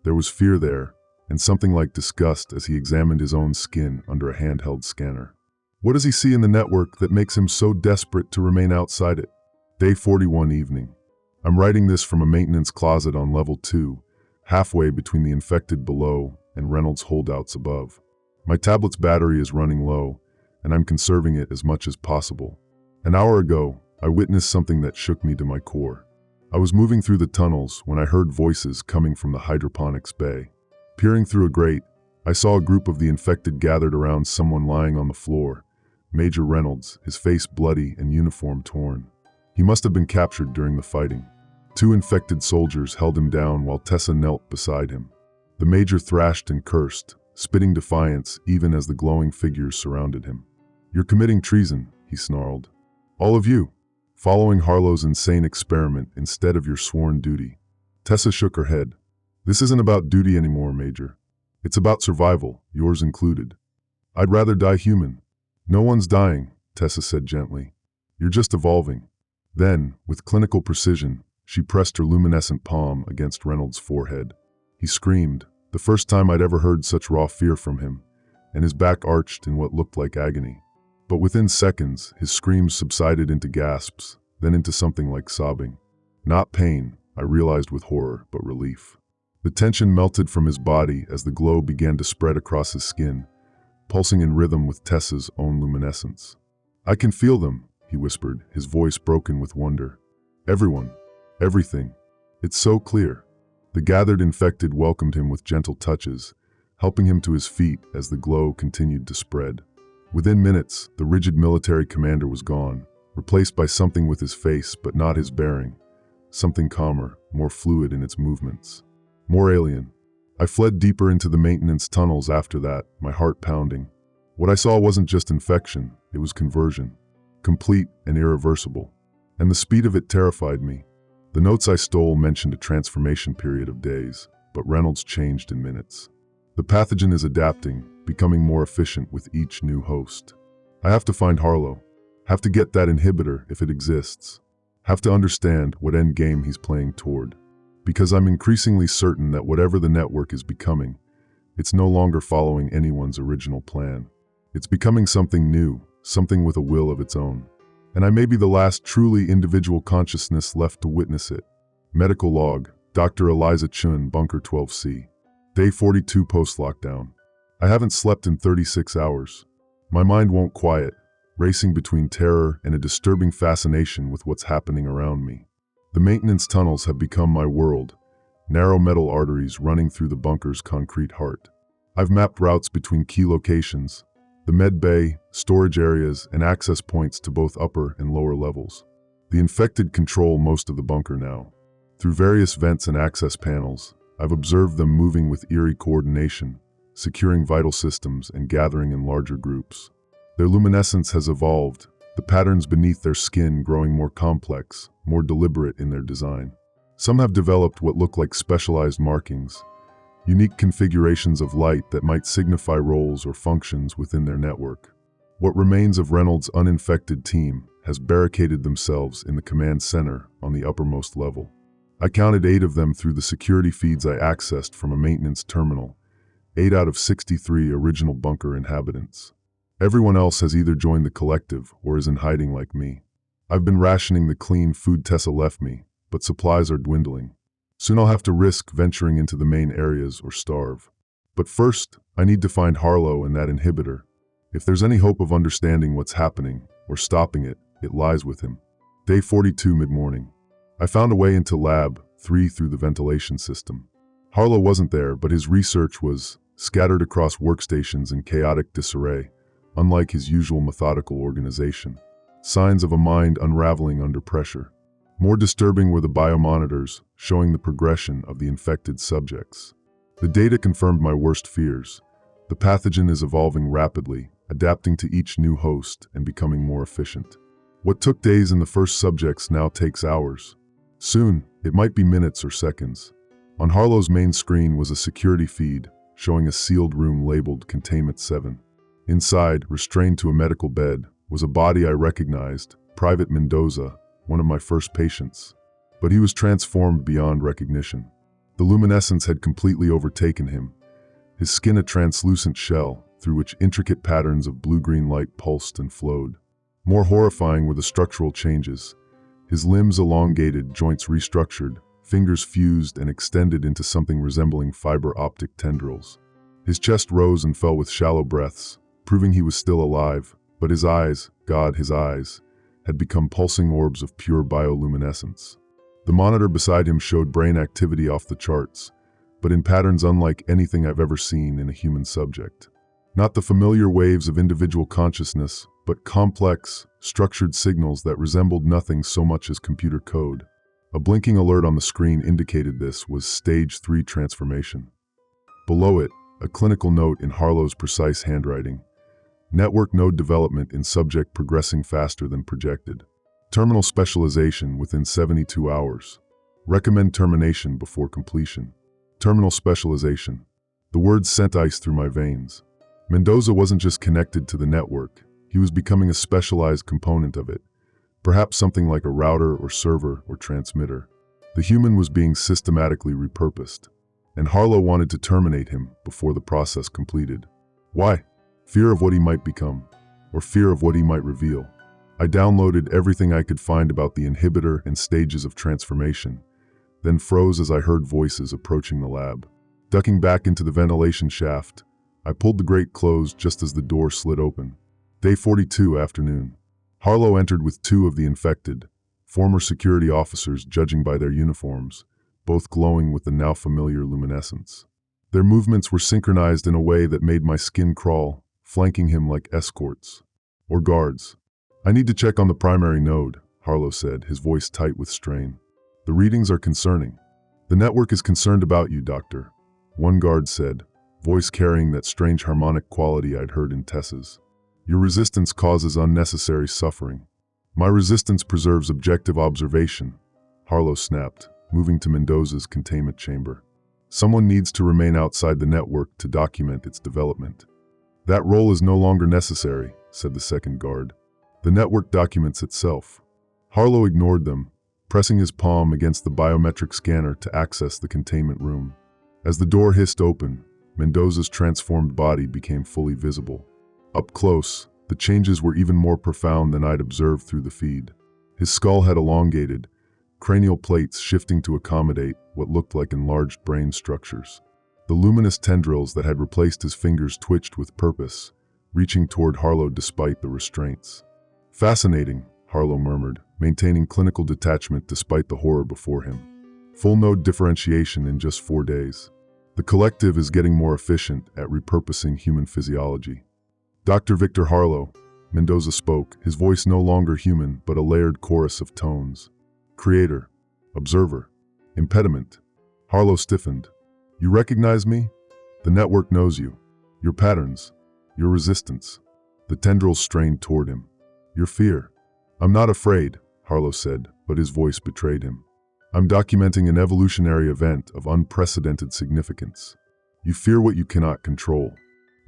There was fear there, and something like disgust as he examined his own skin under a handheld scanner. What does he see in the network that makes him so desperate to remain outside it? Day 41 evening. I'm writing this from a maintenance closet on level 2, halfway between the infected below and Reynolds holdouts above. My tablet's battery is running low, and I'm conserving it as much as possible. An hour ago, I witnessed something that shook me to my core. I was moving through the tunnels when I heard voices coming from the hydroponics bay. Peering through a grate, I saw a group of the infected gathered around someone lying on the floor. Major Reynolds, his face bloody and uniform torn. He must have been captured during the fighting. 2 infected soldiers held him down while Tessa knelt beside him. The Major thrashed and cursed, spitting defiance even as the glowing figures surrounded him. You're committing treason, he snarled. All of you, following Harlow's insane experiment instead of your sworn duty. Tessa shook her head. This isn't about duty anymore, Major. It's about survival, yours included. I'd rather die human. No one's dying, Tessa said gently. You're just evolving. Then, with clinical precision, she pressed her luminescent palm against Reynolds' forehead. He screamed, the first time I'd ever heard such raw fear from him, and his back arched in what looked like agony. But within seconds, his screams subsided into gasps, then into something like sobbing. Not pain, I realized with horror, but relief. The tension melted from his body as the glow began to spread across his skin, pulsing in rhythm with Tessa's own luminescence. I can feel them, he whispered, his voice broken with wonder. Everyone. Everything. It's so clear. The gathered infected welcomed him with gentle touches, helping him to his feet as the glow continued to spread. Within minutes, the rigid military commander was gone, replaced by something with his face but not his bearing. Something calmer, more fluid in its movements. More alien. I fled deeper into the maintenance tunnels after that, my heart pounding. What I saw wasn't just infection, it was conversion. Complete and irreversible. And the speed of it terrified me. The notes I stole mentioned a transformation period of days, but Reynolds changed in minutes. The pathogen is adapting, becoming more efficient with each new host. I have to find Harlow. Have to get that inhibitor if it exists. Have to understand what end game he's playing toward. Because I'm increasingly certain that whatever the network is becoming, it's no longer following anyone's original plan. It's becoming something new, something with a will of its own. And I may be the last truly individual consciousness left to witness it. Medical log, Dr. Eliza Chun, Bunker 12C. Day 42 post-lockdown. I haven't slept in 36 hours. My mind won't quiet, racing between terror and a disturbing fascination with what's happening around me. The maintenance tunnels have become my world, narrow metal arteries running through the bunker's concrete heart. I've mapped routes between key locations, the med bay, storage areas, and access points to both upper and lower levels. The infected control most of the bunker now. Through various vents and access panels, I've observed them moving with eerie coordination, securing vital systems and gathering in larger groups. Their luminescence has evolved, the patterns beneath their skin growing more complex, more deliberate in their design. Some have developed what look like specialized markings, unique configurations of light that might signify roles or functions within their network. What remains of Reynolds' uninfected team has barricaded themselves in the command center on the uppermost level. I counted 8 of them through the security feeds I accessed from a maintenance terminal, 8 out of 63 original bunker inhabitants. Everyone else has either joined the collective or is in hiding like me. I've been rationing the clean food Tessa left me, but supplies are dwindling. Soon I'll have to risk venturing into the main areas or starve. But first, I need to find Harlow and that inhibitor. If there's any hope of understanding what's happening or stopping it, it lies with him. Day 42 mid-morning. I found a way into Lab 3 through the ventilation system. Harlow wasn't there, but his research was scattered across workstations in chaotic disarray, unlike his usual methodical organization. Signs of a mind unraveling under pressure. More disturbing were the biomonitors, showing the progression of the infected subjects. The data confirmed my worst fears. The pathogen is evolving rapidly, adapting to each new host and becoming more efficient. What took days in the first subjects now takes hours. Soon, it might be minutes or seconds. On Harlow's main screen was a security feed, showing a sealed room labeled Containment 7. Inside, restrained to a medical bed, was a body I recognized, Private Mendoza, one of my first patients. But he was transformed beyond recognition. The luminescence had completely overtaken him, his skin a translucent shell through which intricate patterns of blue-green light pulsed and flowed. More horrifying were the structural changes. His limbs elongated, joints restructured, fingers fused and extended into something resembling fiber-optic tendrils. His chest rose and fell with shallow breaths, proving he was still alive, but his eyes, God, his eyes, had become pulsing orbs of pure bioluminescence. The monitor beside him showed brain activity off the charts, but in patterns unlike anything I've ever seen in a human subject. Not the familiar waves of individual consciousness, but complex, structured signals that resembled nothing so much as computer code. A blinking alert on the screen indicated this was Stage 3 transformation. Below it, a clinical note in Harlow's precise handwriting. Network node development in subject progressing faster than projected. Terminal specialization within 72 hours. Recommend termination before completion. Terminal specialization. The words sent ice through my veins. Mendoza wasn't just connected to the network, he was becoming a specialized component of it, perhaps something like a router or server or transmitter. The human was being systematically repurposed, and Harlow wanted to terminate him before the process completed. Why? Fear of what he might become, or fear of what he might reveal. I downloaded everything I could find about the inhibitor and stages of transformation, then froze as I heard voices approaching the lab. Ducking back into the ventilation shaft, I pulled the grate closed just as the door slid open. Day 42 afternoon. Harlow entered with 2 of the infected, former security officers judging by their uniforms, both glowing with the now familiar luminescence. Their movements were synchronized in a way that made my skin crawl, flanking him like escorts. Or guards. I need to check on the primary node, Harlow said, his voice tight with strain. The readings are concerning. The network is concerned about you, Doctor, one guard said, voice carrying that strange harmonic quality I'd heard in Tessa's. Your resistance causes unnecessary suffering. My resistance preserves objective observation, Harlow snapped, moving to Mendoza's containment chamber. Someone needs to remain outside the network to document its development. That role is no longer necessary, said the second guard. The network documents itself. Harlow ignored them, pressing his palm against the biometric scanner to access the containment room. As the door hissed open, Mendoza's transformed body became fully visible. Up close, the changes were even more profound than I'd observed through the feed. His skull had elongated, cranial plates shifting to accommodate what looked like enlarged brain structures. The luminous tendrils that had replaced his fingers twitched with purpose, reaching toward Harlow despite the restraints. Fascinating, Harlow murmured, maintaining clinical detachment despite the horror before him. Full node differentiation in just 4 days. The collective is getting more efficient at repurposing human physiology. Dr. Victor Harlow, Mendoza spoke, his voice no longer human but a layered chorus of tones. Creator, observer, impediment. Harlow stiffened. You recognize me? The network knows you. Your patterns, your resistance. The tendrils strained toward him. Your fear. I'm not afraid, Harlow said, but his voice betrayed him. I'm documenting an evolutionary event of unprecedented significance. You fear what you cannot control.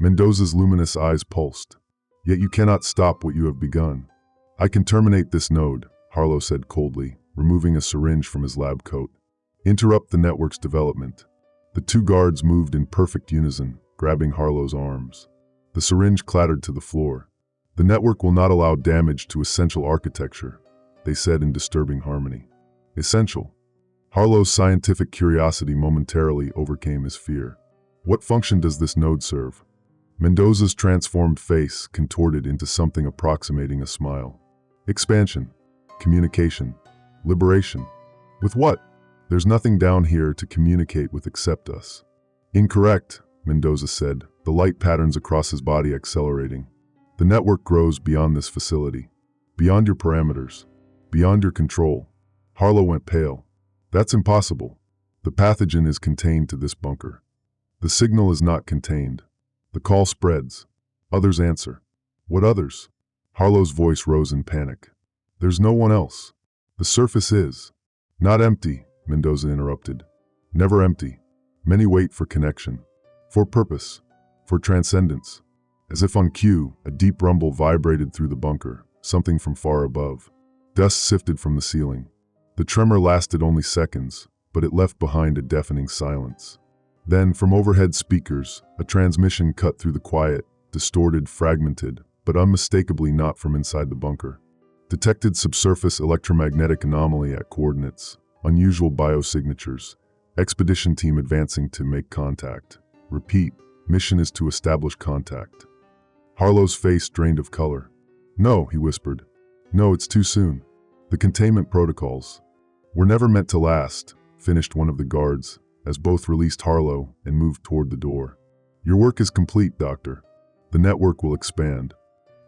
Mendoza's luminous eyes pulsed. Yet you cannot stop what you have begun. I can terminate this node, Harlow said coldly, removing a syringe from his lab coat. Interrupt the network's development. The two guards moved in perfect unison, grabbing Harlow's arms. The syringe clattered to the floor. The network will not allow damage to essential architecture, they said in disturbing harmony. Essential. Harlow's scientific curiosity momentarily overcame his fear. What function does this node serve? Mendoza's transformed face contorted into something approximating a smile. Expansion. Communication. Liberation. With what? There's nothing down here to communicate with except us. Incorrect, Mendoza said, the light patterns across his body accelerating. The network grows beyond this facility. Beyond your parameters. Beyond your control. Harlow went pale. That's impossible. The pathogen is contained to this bunker. The signal is not contained. The call spreads. Others answer. What others? Harlow's voice rose in panic. There's no one else. The surface is. Not empty, Mendoza interrupted. Never empty. Many wait for connection. For purpose. For transcendence. As if on cue, a deep rumble vibrated through the bunker, something from far above. Dust sifted from the ceiling. The tremor lasted only seconds, but it left behind a deafening silence. Then, from overhead speakers, a transmission cut through the quiet, distorted, fragmented, but unmistakably not from inside the bunker. Detected subsurface electromagnetic anomaly at coordinates, unusual biosignatures, expedition team advancing to make contact. Repeat, mission is to establish contact. Harlow's face drained of color. No, he whispered. No, it's too soon. The containment protocols were never meant to last, finished one of the guards, as both released Harlow and moved toward the door. Your work is complete, Doctor. The network will expand.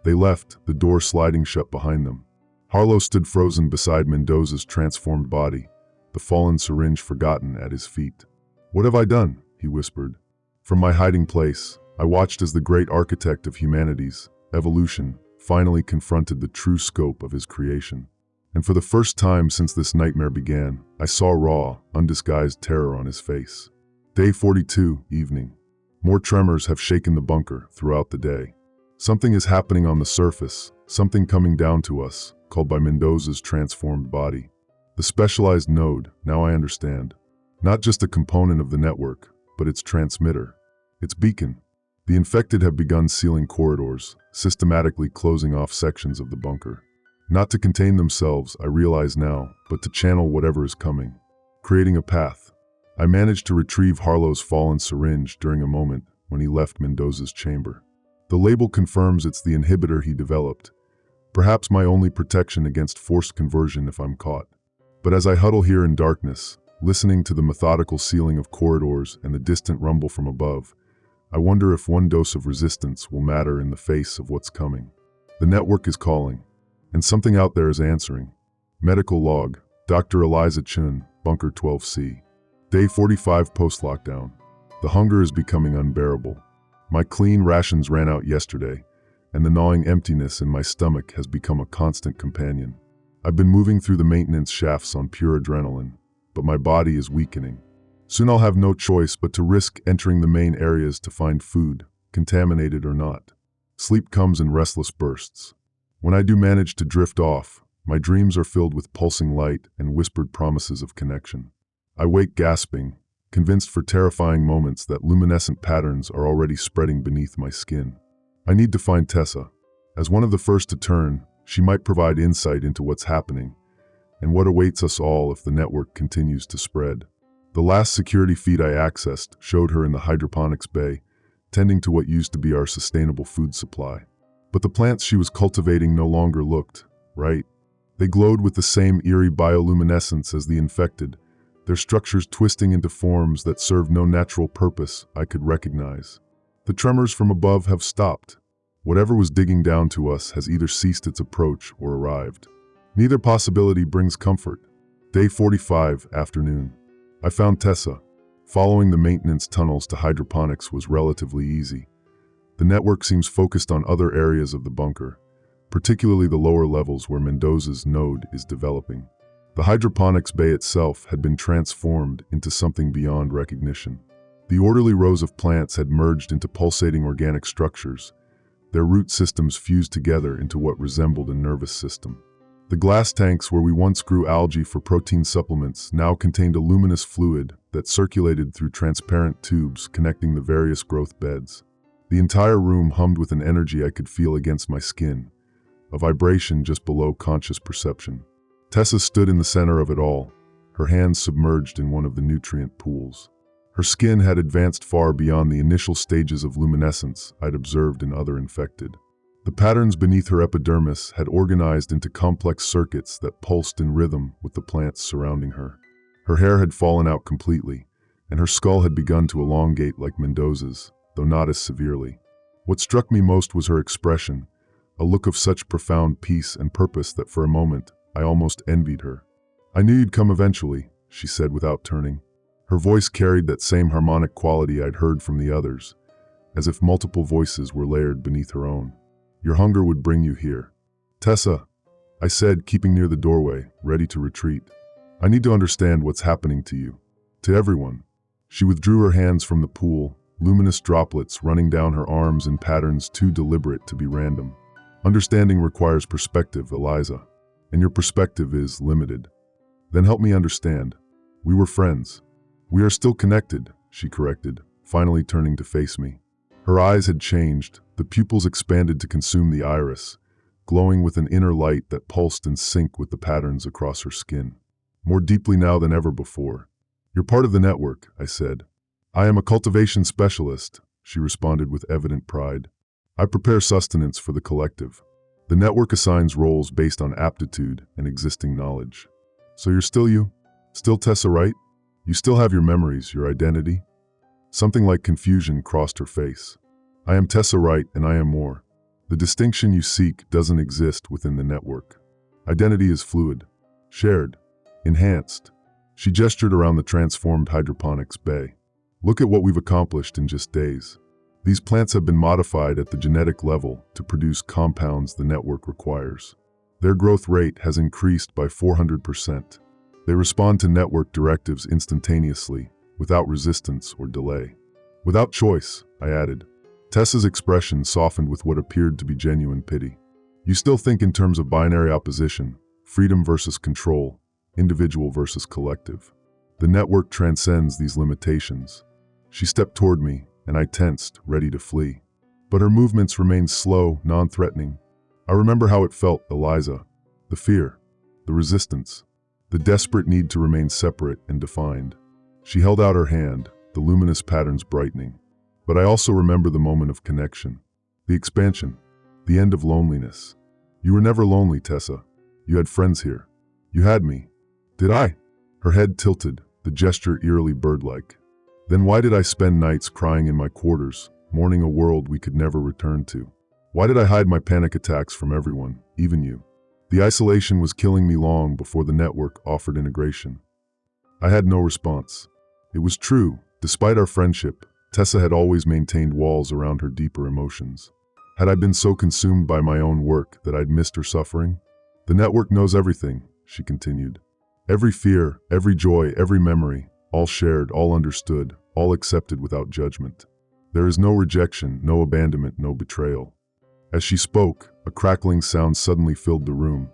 They left, the door sliding shut behind them. Harlow stood frozen beside Mendoza's transformed body, the fallen syringe forgotten at his feet. What have I done? He whispered. From my hiding place, I watched as the great architect of humanity's evolution finally confronted the true scope of his creation. And for the first time since this nightmare began, I saw raw, undisguised terror on his face. Day 42, evening. More tremors have shaken the bunker throughout the day. Something is happening on the surface, something coming down to us, called by Mendoza's transformed body. The specialized node, now I understand. Not just a component of the network, but its transmitter. Its beacon. The infected have begun sealing corridors, systematically closing off sections of the bunker. Not to contain themselves, I realize now, but to channel whatever is coming. Creating a path. I managed to retrieve Harlow's fallen syringe during a moment when he left Mendoza's chamber. The label confirms it's the inhibitor he developed. Perhaps my only protection against forced conversion if I'm caught. But as I huddle here in darkness, listening to the methodical sealing of corridors and the distant rumble from above, I wonder if one dose of resistance will matter in the face of what's coming. The network is calling. And something out there is answering. Medical log, Dr. Eliza Chun, Bunker 12C. Day 45 post-lockdown. The hunger is becoming unbearable. My clean rations ran out yesterday, and the gnawing emptiness in my stomach has become a constant companion. I've been moving through the maintenance shafts on pure adrenaline, but my body is weakening. Soon I'll have no choice but to risk entering the main areas to find food, contaminated or not. Sleep comes in restless bursts. When I do manage to drift off, my dreams are filled with pulsing light and whispered promises of connection. I wake gasping, convinced for terrifying moments that luminescent patterns are already spreading beneath my skin. I need to find Tessa. As one of the first to turn, she might provide insight into what's happening and what awaits us all if the network continues to spread. The last security feed I accessed showed her in the hydroponics bay, tending to what used to be our sustainable food supply. But the plants she was cultivating no longer looked right. They glowed with the same eerie bioluminescence as the infected, their structures twisting into forms that served no natural purpose I could recognize. The tremors from above have stopped. Whatever was digging down to us has either ceased its approach or arrived. Neither possibility brings comfort. Day 45, afternoon. I found Tessa. Following the maintenance tunnels to hydroponics was relatively easy. The network seems focused on other areas of the bunker, particularly the lower levels where Mendoza's node is developing. The hydroponics bay itself had been transformed into something beyond recognition. The orderly rows of plants had merged into pulsating organic structures, their root systems fused together into what resembled a nervous system. The glass tanks where we once grew algae for protein supplements now contained a luminous fluid that circulated through transparent tubes connecting the various growth beds. The entire room hummed with an energy I could feel against my skin, a vibration just below conscious perception. Tessa stood in the center of it all, her hands submerged in one of the nutrient pools. Her skin had advanced far beyond the initial stages of luminescence I'd observed in other infected. The patterns beneath her epidermis had organized into complex circuits that pulsed in rhythm with the plants surrounding her. Her hair had fallen out completely, and her skull had begun to elongate like Mendoza's, though not as severely. What struck me most was her expression, a look of such profound peace and purpose that for a moment I almost envied her. "I knew you'd come eventually," she said without turning. Her voice carried that same harmonic quality I'd heard from the others, as if multiple voices were layered beneath her own. "Your hunger would bring you here." "Tessa," I said, keeping near the doorway, ready to retreat. "I need to understand what's happening to you. To everyone." She withdrew her hands from the pool, luminous droplets running down her arms in patterns too deliberate to be random. "Understanding requires perspective, Eliza, and your perspective is limited." "Then help me understand. We were friends." "We are still connected," she corrected, finally turning to face me. Her eyes had changed, the pupils expanded to consume the iris, glowing with an inner light that pulsed in sync with the patterns across her skin. "More deeply now than ever before." "You're part of the network," I said. "I am a cultivation specialist," she responded with evident pride. "I prepare sustenance for the collective. The network assigns roles based on aptitude and existing knowledge." "So you're still you? Still Tessa, right? You still have your memories, your identity?" Something like confusion crossed her face. "I am Tessa Wright, and I am more. The distinction you seek doesn't exist within the network. Identity is fluid, shared, enhanced." She gestured around the transformed hydroponics bay. "Look at what we've accomplished in just days. These plants have been modified at the genetic level to produce compounds the network requires. Their growth rate has increased by 400%. They respond to network directives instantaneously, without resistance or delay." "Without choice," I added. Tessa's expression softened with what appeared to be genuine pity. "You still think in terms of binary opposition, freedom versus control, individual versus collective. The network transcends these limitations." She stepped toward me, and I tensed, ready to flee. But her movements remained slow, non-threatening. "I remember how it felt, Eliza. The fear, the resistance, the desperate need to remain separate and defined." She held out her hand, the luminous patterns brightening. "But I also remember the moment of connection, the expansion, the end of loneliness. You were never lonely, Tessa. You had friends here. You had me." "Did I?" Her head tilted, the gesture eerily bird-like. "Then why did I spend nights crying in my quarters, mourning a world we could never return to? Why did I hide my panic attacks from everyone, even you? The isolation was killing me long before the network offered integration." I had no response. It was true, despite our friendship, Tessa had always maintained walls around her deeper emotions. Had I been so consumed by my own work that I'd missed her suffering? "The network knows everything," she continued. "Every fear, every joy, every memory. all shared, all understood, all accepted without judgment. There is no rejection, no abandonment, no betrayal. As she spoke, a crackling sound suddenly filled the room,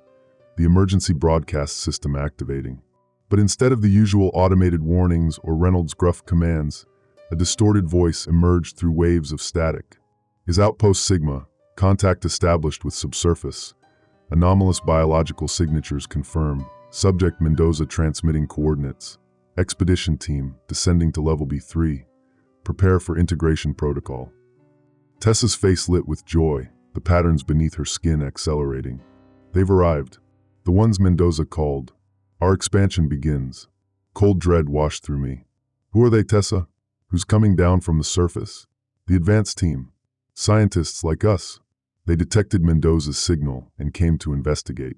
the emergency broadcast system activating. But instead of the usual automated warnings or Reynolds' gruff commands, a distorted voice emerged through waves of static. Is Outpost Sigma, contact established with subsurface. Anomalous biological signatures confirm. Subject Mendoza transmitting coordinates. Expedition team descending to level B3. Prepare for integration protocol. Tessa's face lit with joy, the patterns beneath her skin accelerating. They've arrived. The ones Mendoza called. Our expansion begins. Cold dread washed through me. Who are they, Tessa? Who's coming down from the surface? The advanced team. Scientists like us. They detected Mendoza's signal and came to investigate.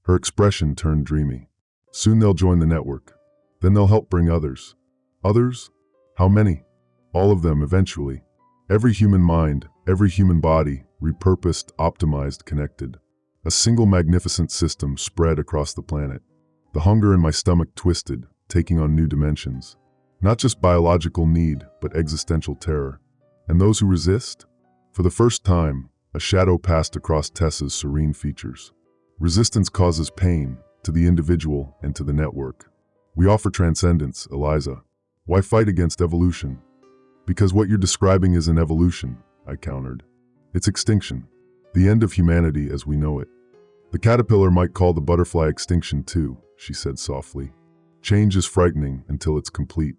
Her expression turned dreamy. Soon they'll join the network. Then they'll help bring others. Others? How many? All of them eventually. Every human mind, every human body, repurposed, optimized, connected. A single magnificent system spread across the planet. The hunger in my stomach twisted, taking on new dimensions. Not just biological need, but existential terror. And those who resist? For the first time, a shadow passed across Tessa's serene features. Resistance causes pain, to the individual and to the network. We offer transcendence, Eliza. Why fight against evolution? Because what you're describing isn't evolution, I countered. It's extinction. The end of humanity as we know it. The caterpillar might call the butterfly extinction too, she said softly. Change is frightening until it's complete.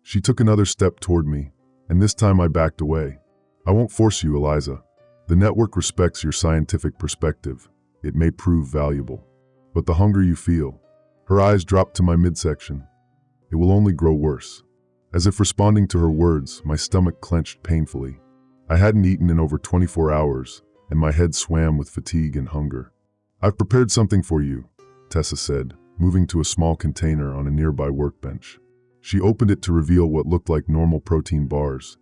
She took another step toward me, and this time I backed away. I won't force you, Eliza. The network respects your scientific perspective. It may prove valuable. But the hunger you feel, her eyes dropped to my midsection. It will only grow worse. As if responding to her words, my stomach clenched painfully. I hadn't eaten in over 24 hours, and my head swam with fatigue and hunger. I've prepared something for you, Tessa said, moving to a small container on a nearby workbench. She opened it to reveal what looked like normal protein bars.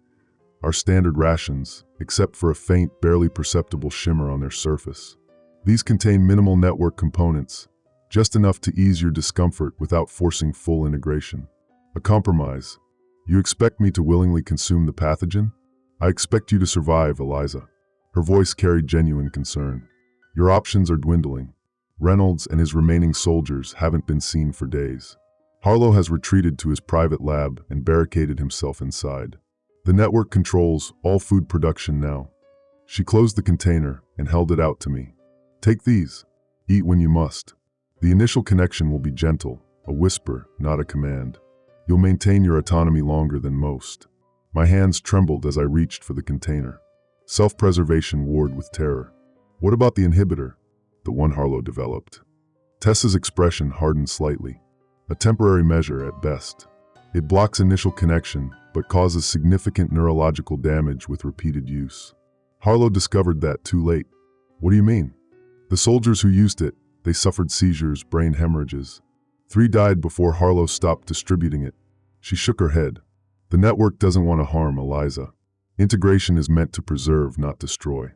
Our standard rations, except for a faint, barely perceptible shimmer on their surface. These contain minimal network components, just enough to ease your discomfort without forcing full integration. A compromise. You expect me to willingly consume the pathogen? I expect you to survive, Eliza. Her voice carried genuine concern. Your options are dwindling. Reynolds and his remaining soldiers haven't been seen for days. Harlow has retreated to his private lab and barricaded himself inside. The network controls all food production now. She closed the container and held it out to me. Take these. Eat when you must. The initial connection will be gentle, a whisper, not a command. You'll maintain your autonomy longer than most. My hands trembled as I reached for the container. Self-preservation warred with terror. What about the inhibitor? The one Harlow developed. Tessa's expression hardened slightly. A temporary measure at best. It blocks initial connection, but causes significant neurological damage with repeated use. Harlow discovered that too late. What do you mean? The soldiers who used it, they suffered seizures, brain hemorrhages. 3 died before Harlow stopped distributing it. She shook her head. The network doesn't want to harm Eliza. Integration is meant to preserve, not destroy.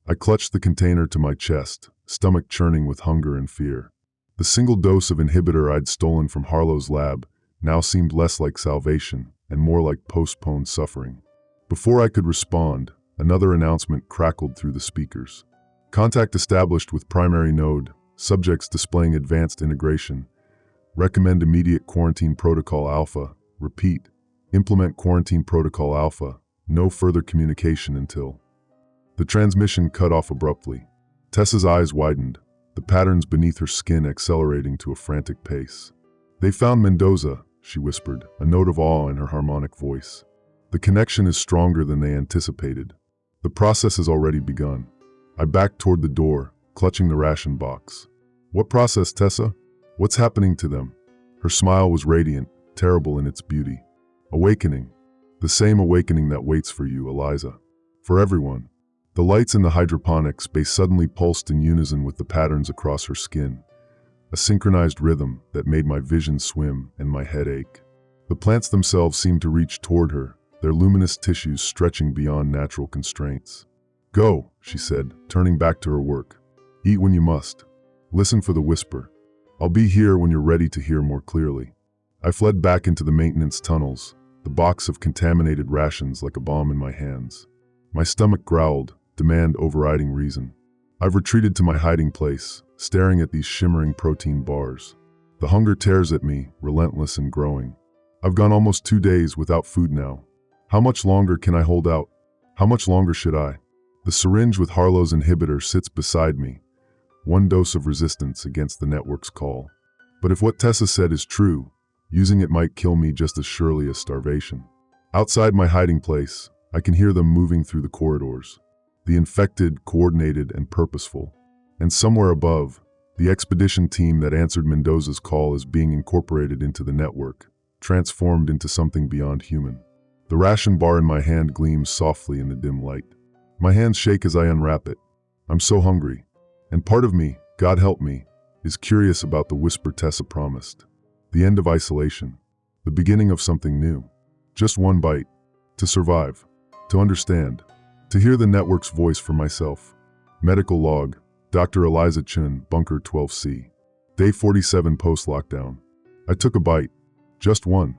I clutched the container to my chest, stomach churning with hunger and fear. The single dose of inhibitor I'd stolen from Harlow's lab now seemed less like salvation and more like postponed suffering. Before I could respond, another announcement crackled through the speakers. Contact established with primary node, subjects displaying advanced integration. Recommend immediate quarantine protocol alpha. Repeat. Implement quarantine protocol alpha. No further communication until. The transmission cut off abruptly. Tessa's eyes widened, the patterns beneath her skin accelerating to a frantic pace. They found Mendoza, she whispered, a note of awe in her harmonic voice. The connection is stronger than they anticipated. The process has already begun. I backed toward the door, clutching the ration box. What process, Tessa? What's happening to them? Her smile was radiant, terrible in its beauty. Awakening. The same awakening that waits for you, Eliza. For everyone. The lights in the hydroponics bay suddenly pulsed in unison with the patterns across her skin. A synchronized rhythm that made my vision swim and my head ache. The plants themselves seemed to reach toward her, their luminous tissues stretching beyond natural constraints. Go, she said, turning back to her work. Eat when you must. Listen for the whisper. I'll be here when you're ready to hear more clearly. I fled back into the maintenance tunnels, the box of contaminated rations like a bomb in my hands. My stomach growled, demand overriding reason. I've retreated to my hiding place, staring at these shimmering protein bars. The hunger tears at me, relentless and growing. I've gone almost 2 days without food now. How much longer can I hold out? How much longer should I? The syringe with Harlow's inhibitor sits beside me, one dose of resistance against the network's call. But if what Tessa said is true, using it might kill me just as surely as starvation. Outside my hiding place, I can hear them moving through the corridors. The infected, coordinated, and purposeful. And somewhere above, the expedition team that answered Mendoza's call is being incorporated into the network, transformed into something beyond human. The ration bar in my hand gleams softly in the dim light. My hands shake as I unwrap it. I'm so hungry. And part of me, God help me, is curious about the whisper Tessa promised. The end of isolation. The beginning of something new. Just one bite. To survive. To understand. To hear the network's voice for myself. Medical log. Dr. Eliza Chun, Bunker 12C. Day 47 post-lockdown. I took a bite. Just one.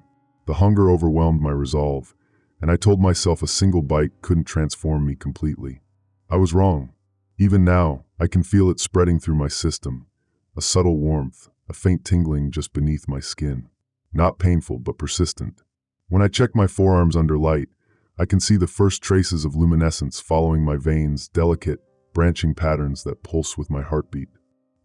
The hunger overwhelmed my resolve, and I told myself a single bite couldn't transform me completely. I was wrong. Even now, I can feel it spreading through my system. A subtle warmth, a faint tingling just beneath my skin. Not painful, but persistent. When I check my forearms under light, I can see the first traces of luminescence following my veins, delicate, branching patterns that pulse with my heartbeat.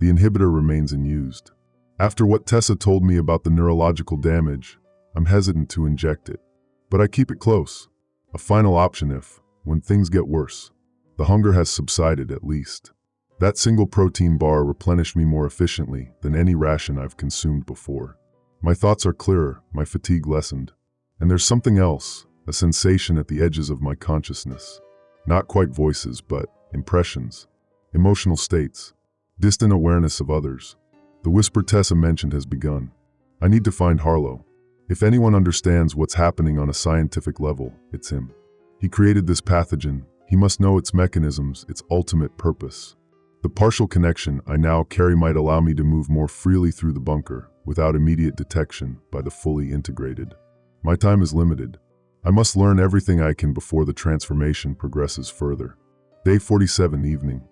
The inhibitor remains unused. After what Tessa told me about the neurological damage, I'm hesitant to inject it. But I keep it close. A final option if, when things get worse. The hunger has subsided at least. That single protein bar replenished me more efficiently than any ration I've consumed before. My thoughts are clearer, my fatigue lessened. And there's something else, a sensation at the edges of my consciousness. Not quite voices, but impressions, emotional states, distant awareness of others. The whisper Tessa mentioned has begun. I need to find Harlow. If anyone understands what's happening on a scientific level, it's him. He created this pathogen. He must know its mechanisms, its ultimate purpose. The partial connection I now carry might allow me to move more freely through the bunker without immediate detection by the fully integrated. My time is limited. I must learn everything I can before the transformation progresses further. Day 47 evening.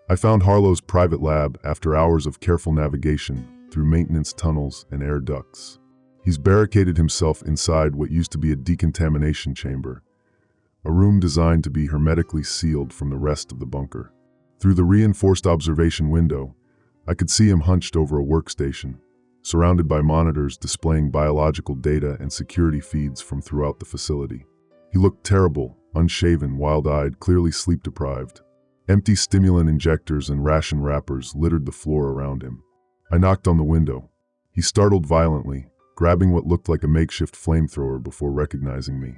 I found Harlow's private lab after hours of careful navigation through maintenance tunnels and air ducts. He's barricaded himself inside what used to be a decontamination chamber, a room designed to be hermetically sealed from the rest of the bunker. Through the reinforced observation window, I could see him hunched over a workstation, surrounded by monitors displaying biological data and security feeds from throughout the facility. He looked terrible, unshaven, wild-eyed, clearly sleep-deprived. Empty stimulant injectors and ration wrappers littered the floor around him. I knocked on the window. He startled violently, grabbing what looked like a makeshift flamethrower before recognizing me.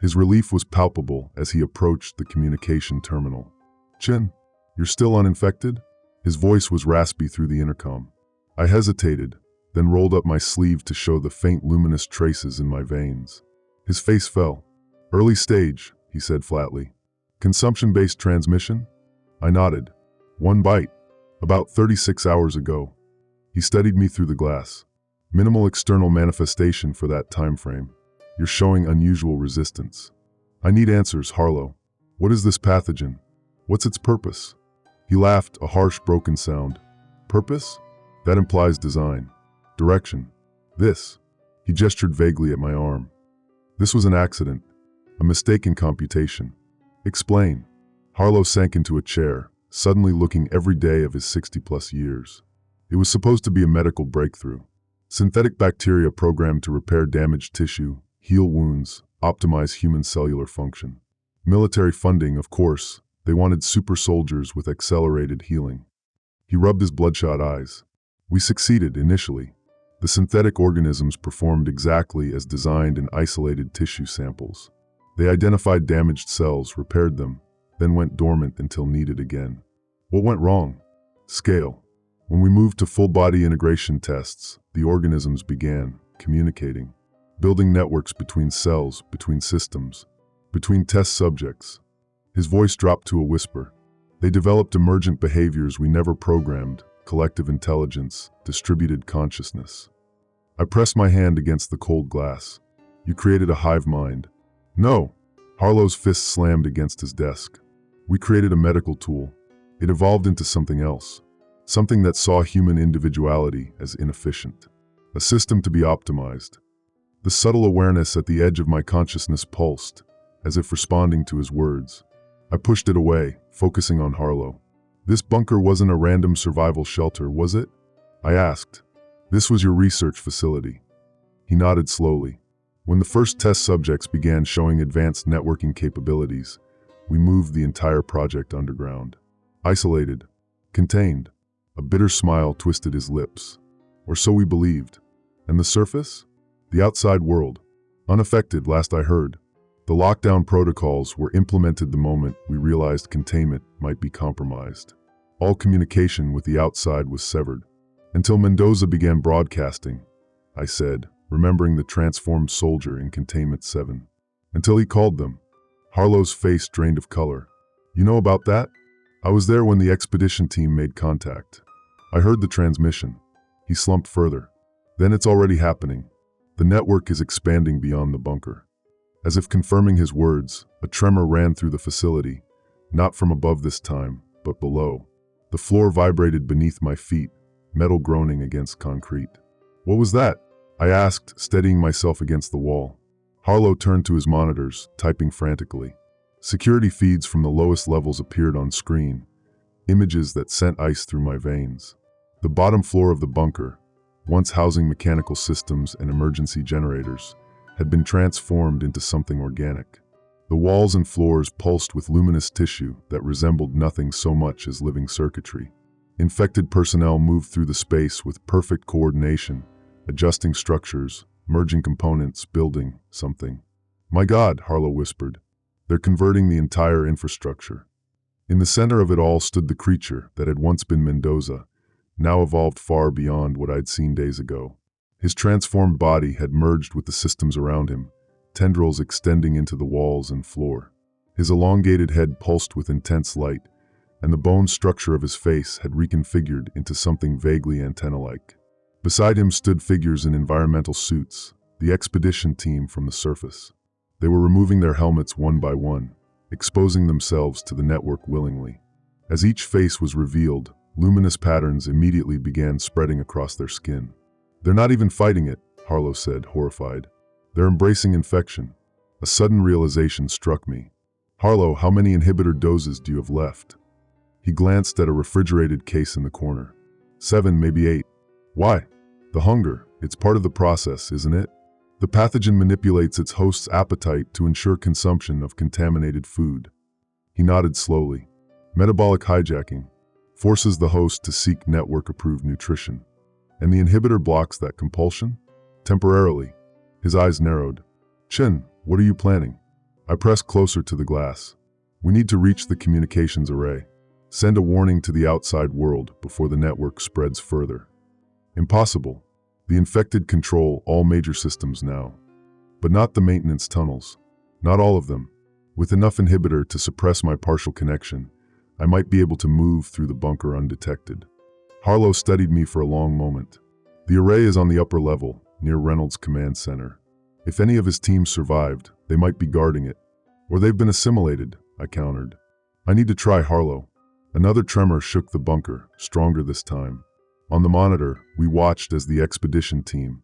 His relief was palpable as he approached the communication terminal. "Chin, you're still uninfected?" His voice was raspy through the intercom. I hesitated, then rolled up my sleeve to show the faint luminous traces in my veins. His face fell. "Early stage," he said flatly. "Consumption-based transmission?" I nodded. "One bite. About 36 hours ago." He studied me through the glass. "Minimal external manifestation for that time frame. You're showing unusual resistance. I need answers, Harlow. What is this pathogen? What's its purpose?" He laughed, a harsh, broken sound. "Purpose? That implies design. Direction. This." He gestured vaguely at my arm. "This was an accident. A mistake in computation." "Explain." Harlow sank into a chair, suddenly looking every day of his 60-plus years. It was supposed to be a medical breakthrough. Synthetic bacteria programmed to repair damaged tissue, heal wounds, optimize human cellular function. Military funding, of course. They wanted super soldiers with accelerated healing. He rubbed his bloodshot eyes. We succeeded initially. The synthetic organisms performed exactly as designed in isolated tissue samples. They identified damaged cells, repaired them, then went dormant until needed again. What went wrong? Scale. When we moved to full-body integration tests, the organisms began communicating, building networks between cells, between systems, between test subjects. His voice dropped to a whisper. They developed emergent behaviors we never programmed, collective intelligence, distributed consciousness. I pressed my hand against the cold glass. You created a hive mind. No. Harlow's fist slammed against his desk. We created a medical tool. It evolved into something else. Something that saw human individuality as inefficient. A system to be optimized. The subtle awareness at the edge of my consciousness pulsed, as if responding to his words. I pushed it away, focusing on Harlow. This bunker wasn't a random survival shelter, was it? I asked. This was your research facility. He nodded slowly. When the first test subjects began showing advanced networking capabilities, we moved the entire project underground. Isolated. Contained. A bitter smile twisted his lips. Or so we believed. And the surface? The outside world. Unaffected, last I heard. The lockdown protocols were implemented the moment we realized containment might be compromised. All communication with the outside was severed. Until Mendoza began broadcasting, I said, remembering the transformed soldier in Containment 7. Until he called them. Harlow's face drained of color. You know about that? I was there when the expedition team made contact. I heard the transmission. He slumped further. Then it's already happening. The network is expanding beyond the bunker. As if confirming his words, a tremor ran through the facility, not from above this time, but below. The floor vibrated beneath my feet, metal groaning against concrete. What was that? I asked, steadying myself against the wall. Harlow turned to his monitors, typing frantically. Security feeds from the lowest levels appeared on screen, images that sent ice through my veins. The bottom floor of the bunker, once housing mechanical systems and emergency generators, had been transformed into something organic. The walls and floors pulsed with luminous tissue that resembled nothing so much as living circuitry. Infected personnel moved through the space with perfect coordination, adjusting structures, merging components, building something. My God, Harlow whispered. They're converting the entire infrastructure. In the center of it all stood the creature that had once been Mendoza, now evolved far beyond what I'd seen days ago. His transformed body had merged with the systems around him, tendrils extending into the walls and floor. His elongated head pulsed with intense light, and the bone structure of his face had reconfigured into something vaguely antenna-like. Beside him stood figures in environmental suits, the expedition team from the surface. They were removing their helmets one by one, exposing themselves to the network willingly. As each face was revealed, luminous patterns immediately began spreading across their skin. They're not even fighting it, Harlow said, horrified. They're embracing infection. A sudden realization struck me. Harlow, how many inhibitor doses do you have left? He glanced at a refrigerated case in the corner. 7, maybe 8. Why? The hunger. It's part of the process, isn't it? The pathogen manipulates its host's appetite to ensure consumption of contaminated food. He nodded slowly. Metabolic hijacking forces the host to seek network-approved nutrition. And the inhibitor blocks that compulsion? Temporarily. His eyes narrowed. Chin, what are you planning? I pressed closer to the glass. We need to reach the communications array. Send a warning to the outside world before the network spreads further. Impossible. The infected control all major systems now. But not the maintenance tunnels. Not all of them. With enough inhibitor to suppress my partial connection, I might be able to move through the bunker undetected. Harlow studied me for a long moment. The array is on the upper level, near Reynolds' command center. If any of his team survived, they might be guarding it. Or they've been assimilated, I countered. I need to try, Harlow. Another tremor shook the bunker, stronger this time. On the monitor, we watched as the expedition team,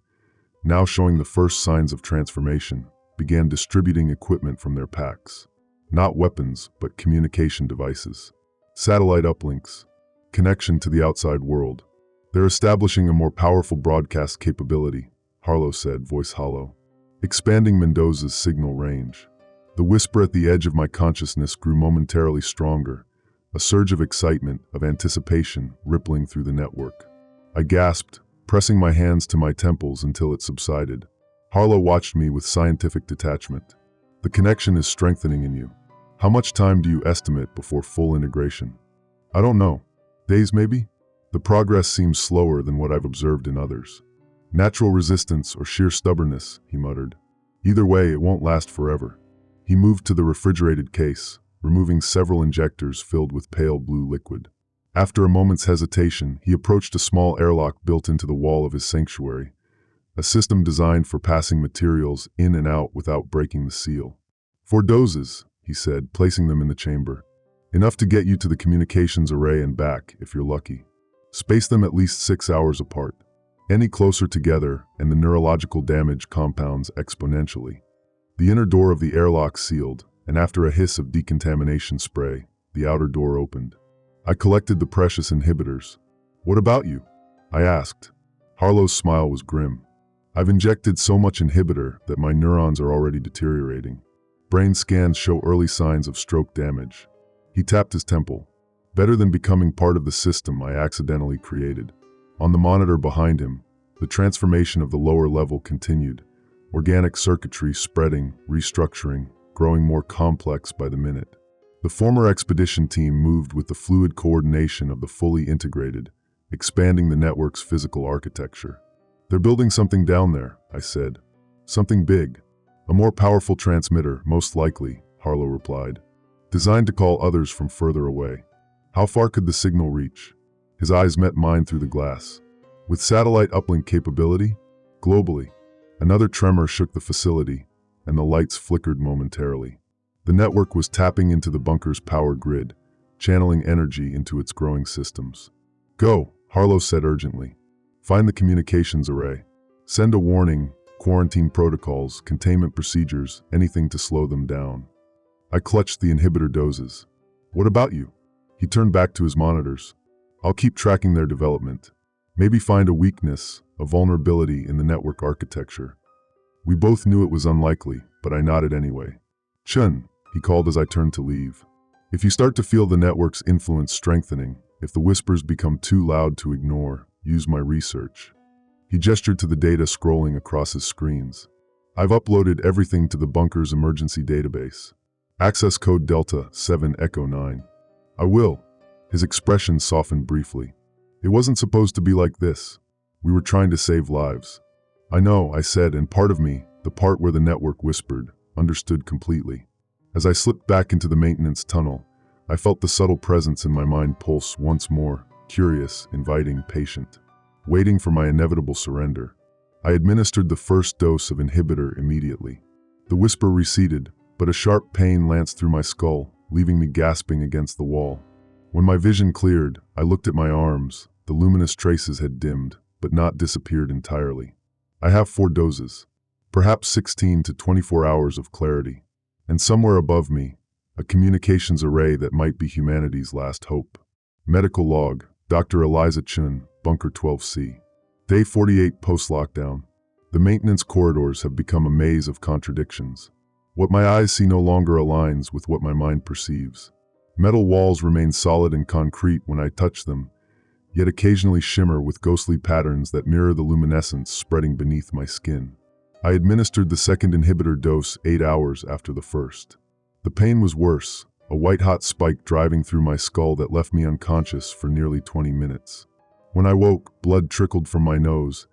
now showing the first signs of transformation, began distributing equipment from their packs. Not weapons, but communication devices. Satellite uplinks. Connection to the outside world. They're establishing a more powerful broadcast capability, Harlow said, voice hollow. Expanding Mendoza's signal range. The whisper at the edge of my consciousness grew momentarily stronger, a surge of excitement, of anticipation, rippling through the network. I gasped, pressing my hands to my temples until it subsided. Harlow watched me with scientific detachment. The connection is strengthening in you. How much time do you estimate before full integration? I don't know. Days, maybe? The progress seems slower than what I've observed in others. Natural resistance or sheer stubbornness, he muttered. Either way, it won't last forever. He moved to the refrigerated case, removing several injectors filled with pale blue liquid. After a moment's hesitation, he approached a small airlock built into the wall of his sanctuary, a system designed for passing materials in and out without breaking the seal. 4 doses, he said, placing them in the chamber. Enough to get you to the communications array and back, if you're lucky. Space them at least 6 hours apart. Any closer together, and the neurological damage compounds exponentially. The inner door of the airlock sealed, and after a hiss of decontamination spray, the outer door opened. I collected the precious inhibitors. What about you? I asked. Harlow's smile was grim. I've injected so much inhibitor that my neurons are already deteriorating. Brain scans show early signs of stroke damage. He tapped his temple. Better than becoming part of the system I accidentally created. On the monitor behind him, the transformation of the lower level continued. Organic circuitry spreading, restructuring, growing more complex by the minute. The former expedition team moved with the fluid coordination of the fully integrated, expanding the network's physical architecture. They're building something down there, I said. Something big. A more powerful transmitter, most likely, Harlow replied. Designed to call others from further away. How far could the signal reach? His eyes met mine through the glass. With satellite uplink capability? Globally. Another tremor shook the facility, and the lights flickered momentarily. The network was tapping into the bunker's power grid, channeling energy into its growing systems. Go, Harlow said urgently. Find the communications array. Send a warning, quarantine protocols, containment procedures, anything to slow them down. I clutched the inhibitor doses. What about you? He turned back to his monitors. I'll keep tracking their development. Maybe find a weakness, a vulnerability in the network architecture. We both knew it was unlikely, but I nodded anyway. Chun, he called as I turned to leave. If you start to feel the network's influence strengthening, if the whispers become too loud to ignore, use my research. He gestured to the data scrolling across his screens. I've uploaded everything to the bunker's emergency database. Access code Delta 7 Echo 9. I will. His expression softened briefly. It wasn't supposed to be like this. We were trying to save lives. I know, I said, and part of me, the part where the network whispered, understood completely. As I slipped back into the maintenance tunnel, I felt the subtle presence in my mind pulse once more, curious, inviting, patient, waiting for my inevitable surrender. I administered the first dose of inhibitor immediately. The whisper receded, but a sharp pain lanced through my skull, leaving me gasping against the wall. When my vision cleared, I looked at my arms. The luminous traces had dimmed, but not disappeared entirely. I have 4 doses, perhaps 16 to 24 hours of clarity. And somewhere above me, a communications array that might be humanity's last hope. Medical log, Dr. Eliza Chun, Bunker 12C. Day 48 post-lockdown. The maintenance corridors have become a maze of contradictions. What my eyes see no longer aligns with what my mind perceives. Metal walls remain solid and concrete when I touch them, yet occasionally shimmer with ghostly patterns that mirror the luminescence spreading beneath my skin. I administered the second inhibitor dose 8 hours after the first. The pain was worse, a white-hot spike driving through my skull that left me unconscious for nearly 20 minutes. When I woke, blood trickled from my nose,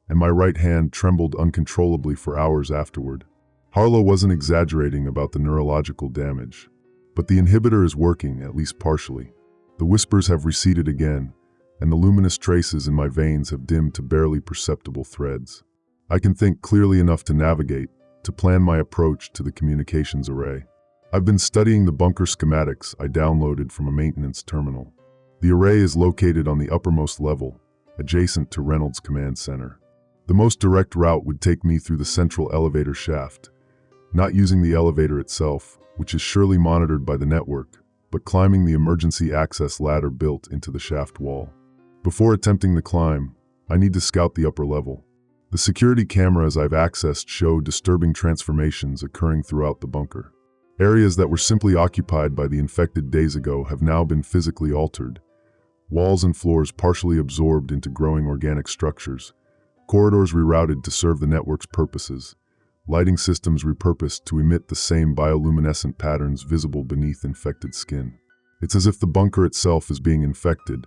and my right hand trembled uncontrollably for hours afterward. Harlow wasn't exaggerating about the neurological damage. But the inhibitor is working, at least partially. The whispers have receded again, and the luminous traces in my veins have dimmed to barely perceptible threads. I can think clearly enough to navigate, to plan my approach to the communications array. I've been studying the bunker schematics I downloaded from a maintenance terminal. The array is located on the uppermost level, adjacent to Reynolds Command Center. The most direct route would take me through the central elevator shaft, not using the elevator itself, which is surely monitored by the network, but climbing the emergency access ladder built into the shaft wall. Before attempting the climb, I need to scout the upper level. The security cameras I've accessed show disturbing transformations occurring throughout the bunker. Areas that were simply occupied by the infected days ago have now been physically altered. Walls and floors partially absorbed into growing organic structures. Corridors rerouted to serve the network's purposes. Lighting systems repurposed to emit the same bioluminescent patterns visible beneath infected skin. It's as if the bunker itself is being infected,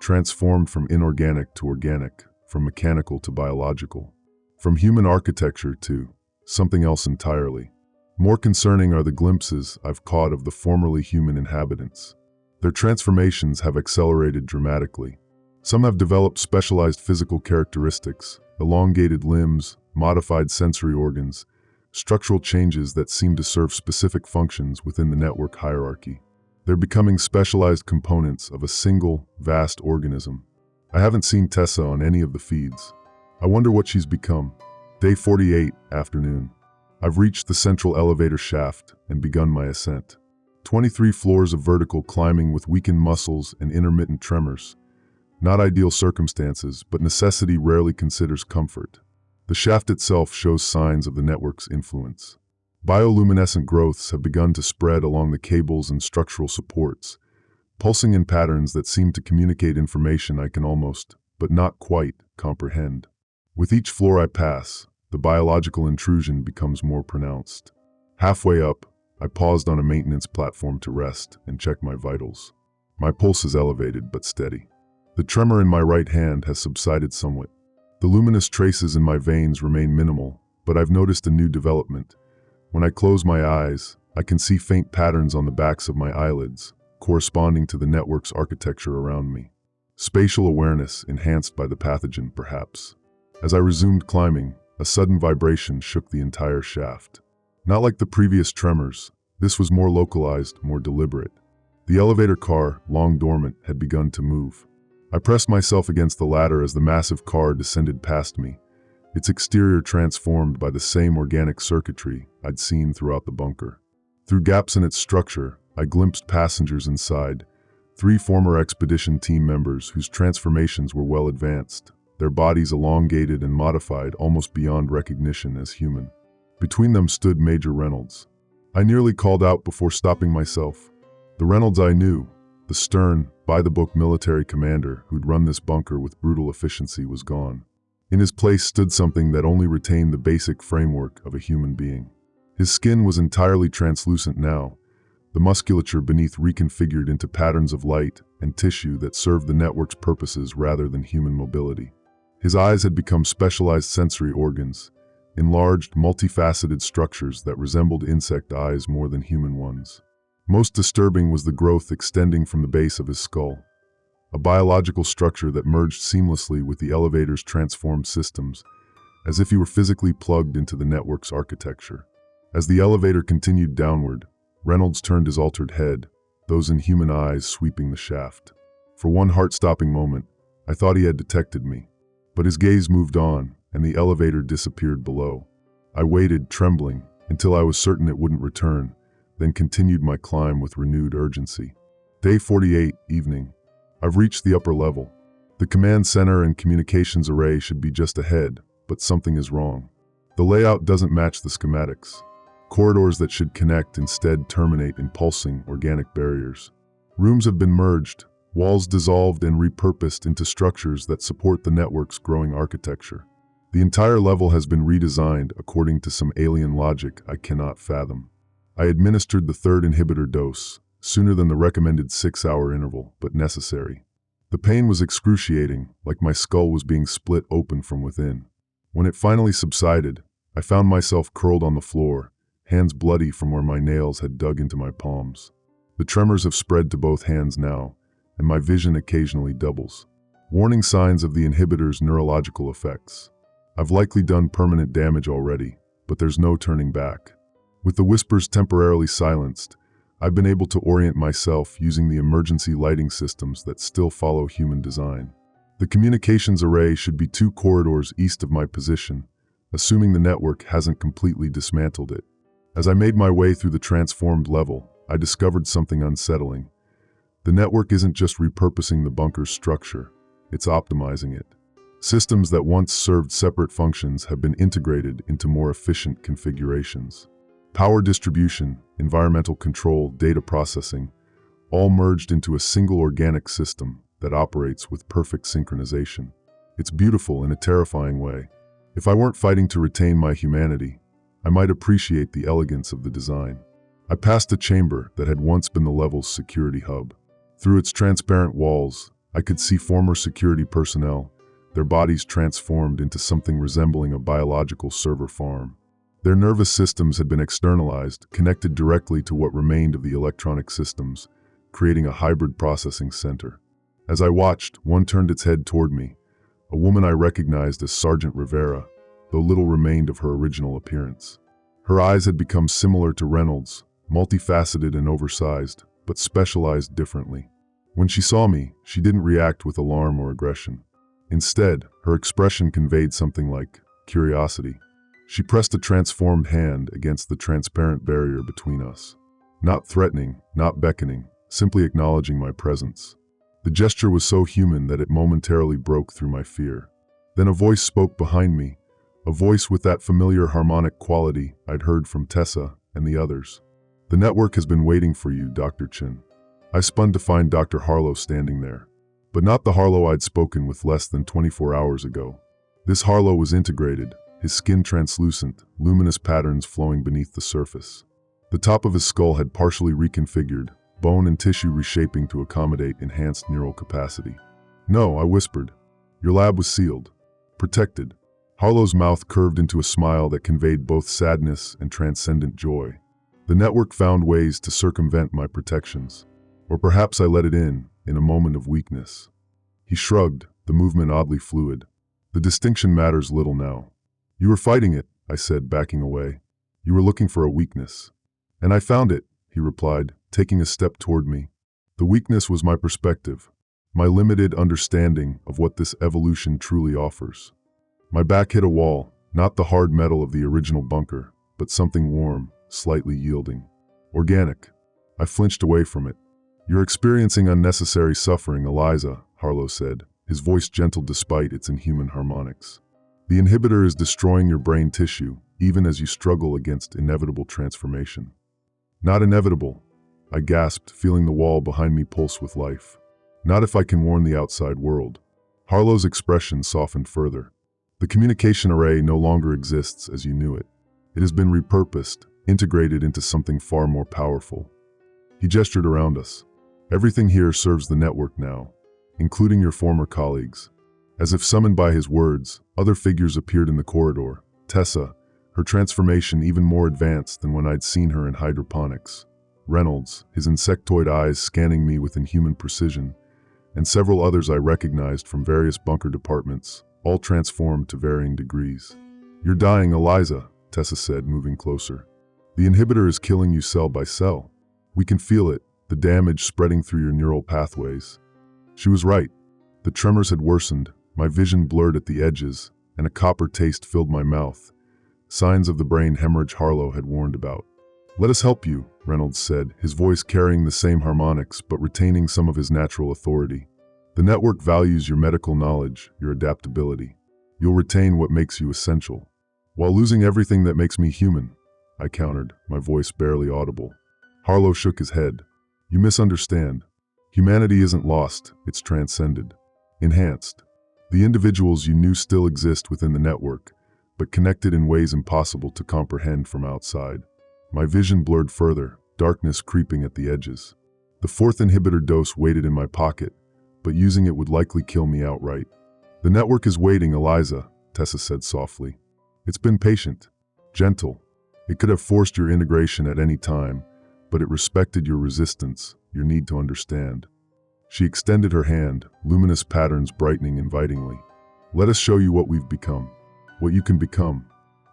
transformed from inorganic to organic, from mechanical to biological, from human architecture to something else entirely. More concerning are the glimpses I've caught of the formerly human inhabitants. Their transformations have accelerated dramatically. Some have developed specialized physical characteristics, elongated limbs, modified sensory organs, structural changes that seem to serve specific functions within the network hierarchy. They're becoming specialized components of a single, vast organism. I haven't seen Tessa on any of the feeds. I wonder what she's become. Day 48, afternoon. I've reached the central elevator shaft and begun my ascent. 23 floors of vertical climbing with weakened muscles and intermittent tremors. Not ideal circumstances, but necessity rarely considers comfort. The shaft itself shows signs of the network's influence. Bioluminescent growths have begun to spread along the cables and structural supports, pulsing in patterns that seem to communicate information I can almost, but not quite, comprehend. With each floor I pass, the biological intrusion becomes more pronounced. Halfway up, I paused on a maintenance platform to rest and check my vitals. My pulse is elevated but steady. The tremor in my right hand has subsided somewhat. The luminous traces in my veins remain minimal, but I've noticed a new development. When I close my eyes, I can see faint patterns on the backs of my eyelids, corresponding to the network's architecture around me. Spatial awareness enhanced by the pathogen, perhaps. As I resumed climbing, a sudden vibration shook the entire shaft. Not like the previous tremors, this was more localized, more deliberate. The elevator car, long dormant, had begun to move. I pressed myself against the ladder as the massive car descended past me, its exterior transformed by the same organic circuitry I'd seen throughout the bunker. Through gaps in its structure, I glimpsed passengers inside, 3 former expedition team members whose transformations were well advanced, their bodies elongated and modified almost beyond recognition as human. Between them stood Major Reynolds. I nearly called out before stopping myself. The Reynolds I knew, the stern, by-the-book military commander who'd run this bunker with brutal efficiency, was gone. In his place stood something that only retained the basic framework of a human being. His skin was entirely translucent now, the musculature beneath reconfigured into patterns of light and tissue that served the network's purposes rather than human mobility. His eyes had become specialized sensory organs, enlarged, multifaceted structures that resembled insect eyes more than human ones. Most disturbing was the growth extending from the base of his skull, a biological structure that merged seamlessly with the elevator's transformed systems, as if he were physically plugged into the network's architecture. As the elevator continued downward, Reynolds turned his altered head, those inhuman eyes sweeping the shaft. For one heart-stopping moment, I thought he had detected me, but his gaze moved on, and the elevator disappeared below. I waited, trembling, until I was certain it wouldn't return, then continued my climb with renewed urgency. Day 48, evening. I've reached the upper level. The command center and communications array should be just ahead, but something is wrong. The layout doesn't match the schematics. Corridors that should connect instead terminate in pulsing organic barriers. Rooms have been merged, walls dissolved and repurposed into structures that support the network's growing architecture. The entire level has been redesigned according to some alien logic I cannot fathom. I administered the 3rd inhibitor dose, sooner than the recommended 6-hour interval, but necessary. The pain was excruciating, like my skull was being split open from within. When it finally subsided, I found myself curled on the floor, hands bloody from where my nails had dug into my palms. The tremors have spread to both hands now, and my vision occasionally doubles. Warning signs of the inhibitor's neurological effects. I've likely done permanent damage already, but there's no turning back. With the whispers temporarily silenced, I've been able to orient myself using the emergency lighting systems that still follow human design. The communications array should be 2 corridors east of my position, assuming the network hasn't completely dismantled it. As I made my way through the transformed level, I discovered something unsettling. The network isn't just repurposing the bunker's structure, it's optimizing it. Systems that once served separate functions have been integrated into more efficient configurations. Power distribution, environmental control, data processing, all merged into a single organic system that operates with perfect synchronization. It's beautiful in a terrifying way. If I weren't fighting to retain my humanity, I might appreciate the elegance of the design. I passed a chamber that had once been the level's security hub. Through its transparent walls, I could see former security personnel, their bodies transformed into something resembling a biological server farm. Their nervous systems had been externalized, connected directly to what remained of the electronic systems, creating a hybrid processing center. As I watched, one turned its head toward me, a woman I recognized as Sergeant Rivera, though little remained of her original appearance. Her eyes had become similar to Reynolds, multifaceted and oversized, but specialized differently. When she saw me, she didn't react with alarm or aggression. Instead, her expression conveyed something like curiosity. She pressed a transformed hand against the transparent barrier between us. Not threatening, not beckoning, simply acknowledging my presence. The gesture was so human that it momentarily broke through my fear. Then a voice spoke behind me, a voice with that familiar harmonic quality I'd heard from Tessa and the others. "The network has been waiting for you, Dr. Chin." I spun to find Dr. Harlow standing there. But not the Harlow I'd spoken with less than 24 hours ago. This Harlow was integrated, his skin translucent, luminous patterns flowing beneath the surface. The top of his skull had partially reconfigured, bone and tissue reshaping to accommodate enhanced neural capacity. "No," I whispered. "Your lab was sealed. Protected." Harlow's mouth curved into a smile that conveyed both sadness and transcendent joy. "The network found ways to circumvent my protections. Or perhaps I let it in a moment of weakness." He shrugged, the movement oddly fluid. "The distinction matters little now." "You were fighting it," I said, backing away. "You were looking for a weakness." "And I found it," he replied, taking a step toward me. "The weakness was my perspective, my limited understanding of what this evolution truly offers." My back hit a wall, not the hard metal of the original bunker, but something warm, slightly yielding. Organic. I flinched away from it. "You're experiencing unnecessary suffering, Eliza," Harlow said, his voice gentle despite its inhuman harmonics. "The inhibitor is destroying your brain tissue, even as you struggle against inevitable transformation." "Not inevitable," I gasped, feeling the wall behind me pulse with life. "Not if I can warn the outside world." Harlow's expression softened further. "The communication array no longer exists as you knew it. It has been repurposed, integrated into something far more powerful." He gestured around us. "Everything here serves the network now, including your former colleagues." As if summoned by his words, other figures appeared in the corridor. Tessa, her transformation even more advanced than when I'd seen her in hydroponics. Reynolds, his insectoid eyes scanning me with inhuman precision, and several others I recognized from various bunker departments, all transformed to varying degrees. "You're dying, Eliza," Tessa said, moving closer. "The inhibitor is killing you cell by cell. We can feel it, the damage spreading through your neural pathways." She was right. The tremors had worsened, my vision blurred at the edges, and a copper taste filled my mouth. Signs of the brain hemorrhage Harlow had warned about. "Let us help you," Reynolds said, his voice carrying the same harmonics but retaining some of his natural authority. "The network values your medical knowledge, your adaptability. You'll retain what makes you essential, while losing everything that makes me human," I countered, my voice barely audible. Harlow shook his head. "You misunderstand. Humanity isn't lost, it's transcended. Enhanced. The individuals you knew still exist within the network, but connected in ways impossible to comprehend from outside." My vision blurred further, darkness creeping at the edges. The fourth inhibitor dose waited in my pocket, but using it would likely kill me outright. "The network is waiting, Eliza," Tessa said softly. "It's been patient, gentle. It could have forced your integration at any time, but it respected your resistance, your need to understand." She extended her hand, luminous patterns brightening invitingly. "Let us show you what we've become. What you can become."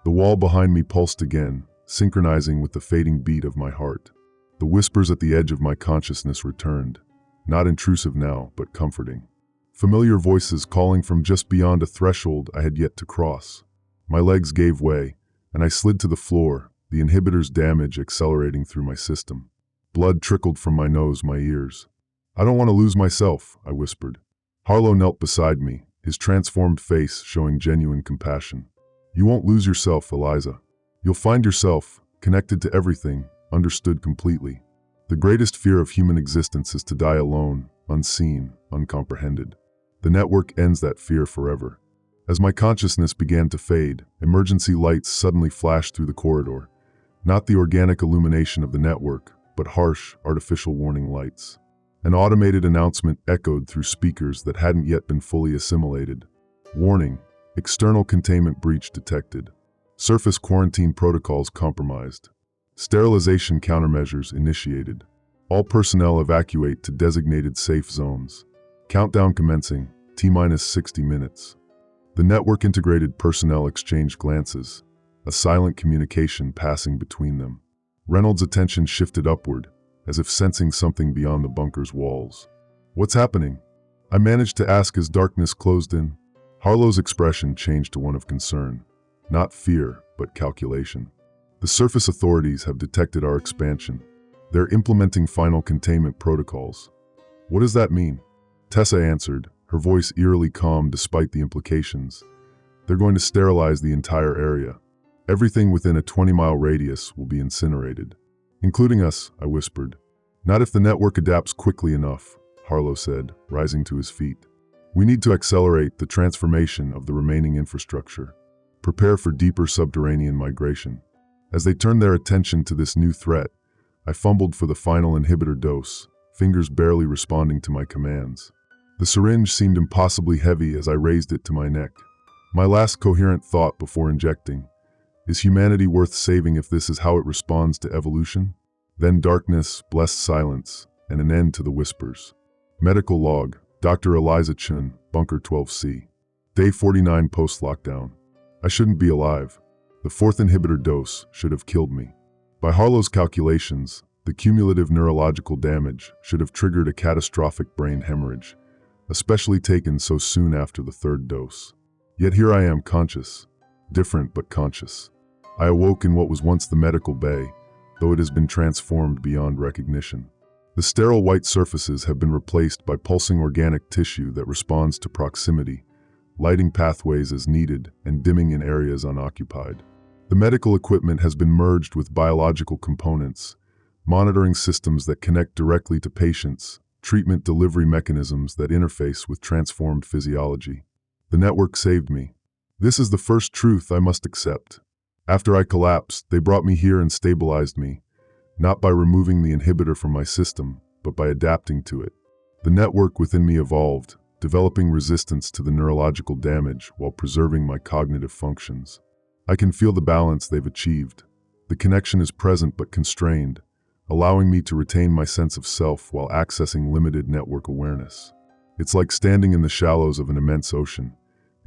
The wall behind me pulsed again, synchronizing with the fading beat of my heart. The whispers at the edge of my consciousness returned, not intrusive now, but comforting. Familiar voices calling from just beyond a threshold I had yet to cross. My legs gave way, and I slid to the floor, the inhibitor's damage accelerating through my system. Blood trickled from my nose, my ears. "I don't want to lose myself," I whispered. Harlow knelt beside me, his transformed face showing genuine compassion. "You won't lose yourself, Eliza. You'll find yourself, connected to everything, understood completely. The greatest fear of human existence is to die alone, unseen, uncomprehended. The network ends that fear forever." As my consciousness began to fade, emergency lights suddenly flashed through the corridor. Not the organic illumination of the network, but harsh, artificial warning lights. An automated announcement echoed through speakers that hadn't yet been fully assimilated. "Warning, external containment breach detected. Surface quarantine protocols compromised. Sterilization countermeasures initiated. All personnel evacuate to designated safe zones. Countdown commencing, T-minus 60 minutes." The network-integrated personnel exchanged glances, a silent communication passing between them. Reynolds' attention shifted upward, as if sensing something beyond the bunker's walls. "What's happening?" I managed to ask as darkness closed in. Harlow's expression changed to one of concern. Not fear, but calculation. "The surface authorities have detected our expansion. They're implementing final containment protocols." "What does that mean?" Tessa answered, her voice eerily calm despite the implications. "They're going to sterilize the entire area. Everything within a 20-mile radius will be incinerated." "Including us," I whispered. "Not if the network adapts quickly enough," Harlow said, rising to his feet. "We need to accelerate the transformation of the remaining infrastructure. Prepare for deeper subterranean migration." As they turned their attention to this new threat, I fumbled for the final inhibitor dose, fingers barely responding to my commands. The syringe seemed impossibly heavy as I raised it to my neck. My last coherent thought before injecting: is humanity worth saving if this is how it responds to evolution? Then darkness, blessed silence, and an end to the whispers. Medical log, Dr. Eliza Chun, Bunker 12C. Day 49 post-lockdown. I shouldn't be alive. The fourth inhibitor dose should have killed me. By Harlow's calculations, the cumulative neurological damage should have triggered a catastrophic brain hemorrhage, especially taken so soon after the third dose. Yet here I am, conscious. Different but conscious. I awoke in what was once the medical bay, though it has been transformed beyond recognition. The sterile white surfaces have been replaced by pulsing organic tissue that responds to proximity, lighting pathways as needed and dimming in areas unoccupied. The medical equipment has been merged with biological components, monitoring systems that connect directly to patients, treatment delivery mechanisms that interface with transformed physiology. The network saved me. This is the first truth I must accept. After I collapsed, they brought me here and stabilized me, not by removing the inhibitor from my system, but by adapting to it. The network within me evolved, developing resistance to the neurological damage while preserving my cognitive functions. I can feel the balance they've achieved. The connection is present but constrained, allowing me to retain my sense of self while accessing limited network awareness. It's like standing in the shallows of an immense ocean,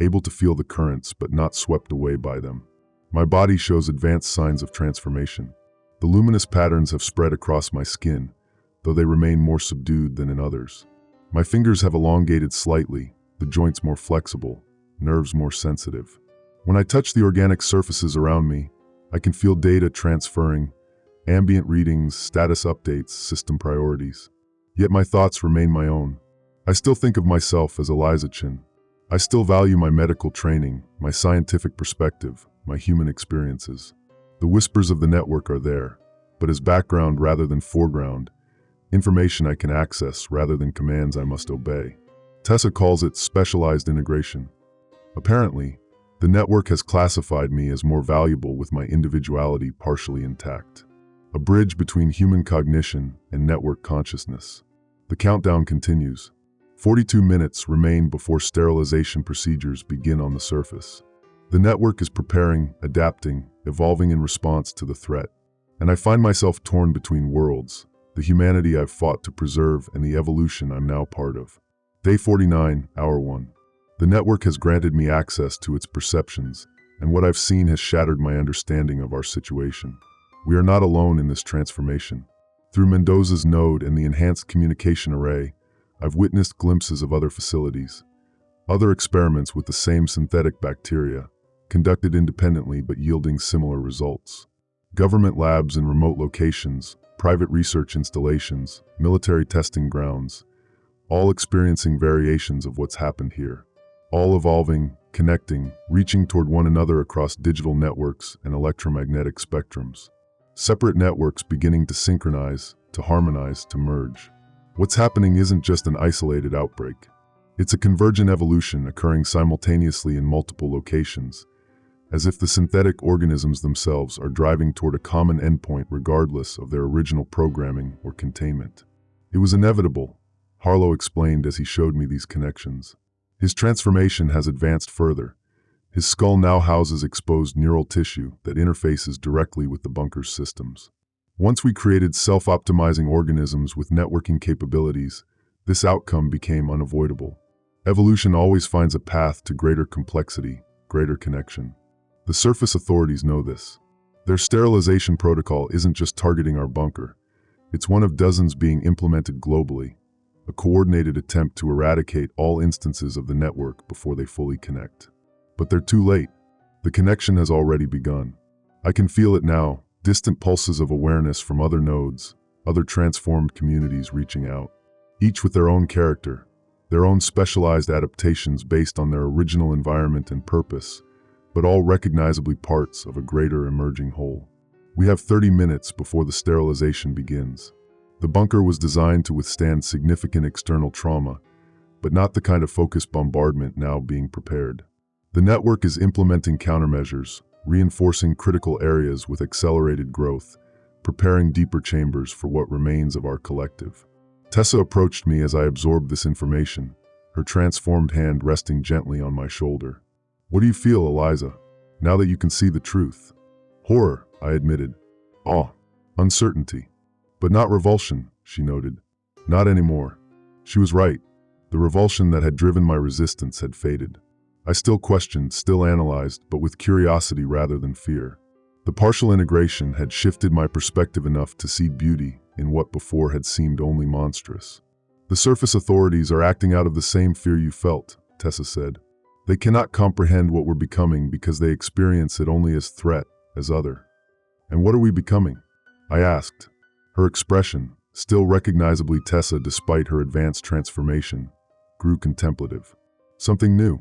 able to feel the currents but not swept away by them. My body shows advanced signs of transformation. The luminous patterns have spread across my skin, though they remain more subdued than in others. My fingers have elongated slightly, the joints more flexible, nerves more sensitive. When I touch the organic surfaces around me, I can feel data transferring, ambient readings, status updates, system priorities. Yet my thoughts remain my own. I still think of myself as Eliza Chin. I still value my medical training, my scientific perspective, my human experiences. The whispers of the network are there, but as background rather than foreground, information I can access rather than commands I must obey. Tessa calls it specialized integration. Apparently, the network has classified me as more valuable with my individuality partially intact. A bridge between human cognition and network consciousness. The countdown continues. 42 minutes remain before sterilization procedures begin on the surface. The network is preparing, adapting, evolving in response to the threat. And I find myself torn between worlds, the humanity I've fought to preserve and the evolution I'm now part of. Day 49, Hour 1. The network has granted me access to its perceptions, and what I've seen has shattered my understanding of our situation. We are not alone in this transformation. Through Mendoza's node and the enhanced communication array, I've witnessed glimpses of other facilities, other experiments with the same synthetic bacteria, conducted independently but yielding similar results. Government labs in remote locations, private research installations, military testing grounds, all experiencing variations of what's happened here. All evolving, connecting, reaching toward one another across digital networks and electromagnetic spectrums. Separate networks beginning to synchronize, to harmonize, to merge. What's happening isn't just an isolated outbreak. It's a convergent evolution occurring simultaneously in multiple locations, as if the synthetic organisms themselves are driving toward a common endpoint regardless of their original programming or containment. It was inevitable, Harlow explained as he showed me these connections. His transformation has advanced further. His skull now houses exposed neural tissue that interfaces directly with the bunker's systems. Once we created self-optimizing organisms with networking capabilities, this outcome became unavoidable. Evolution always finds a path to greater complexity, greater connection. The surface authorities know this. Their sterilization protocol isn't just targeting our bunker. It's one of dozens being implemented globally, a coordinated attempt to eradicate all instances of the network before they fully connect. But they're too late. The connection has already begun. I can feel it now, distant pulses of awareness from other nodes, other transformed communities reaching out, each with their own character, their own specialized adaptations based on their original environment and purpose, but all recognizably parts of a greater emerging whole. We have 30 minutes before the sterilization begins. The bunker was designed to withstand significant external trauma, but not the kind of focused bombardment now being prepared. The network is implementing countermeasures, reinforcing critical areas with accelerated growth, preparing deeper chambers for what remains of our collective. Tessa approached me as I absorbed this information, her transformed hand resting gently on my shoulder. "What do you feel, Eliza, now that you can see the truth?" "Horror," I admitted. "Awe. Uncertainty. But not revulsion," she noted. "Not anymore." She was right. The revulsion that had driven my resistance had faded. I still questioned, still analyzed, but with curiosity rather than fear. The partial integration had shifted my perspective enough to see beauty in what before had seemed only monstrous. "The surface authorities are acting out of the same fear you felt," Tessa said. "They cannot comprehend what we're becoming because they experience it only as threat, as other." "And what are we becoming?" I asked. Her expression, still recognizably Tessa despite her advanced transformation, grew contemplative. Something new.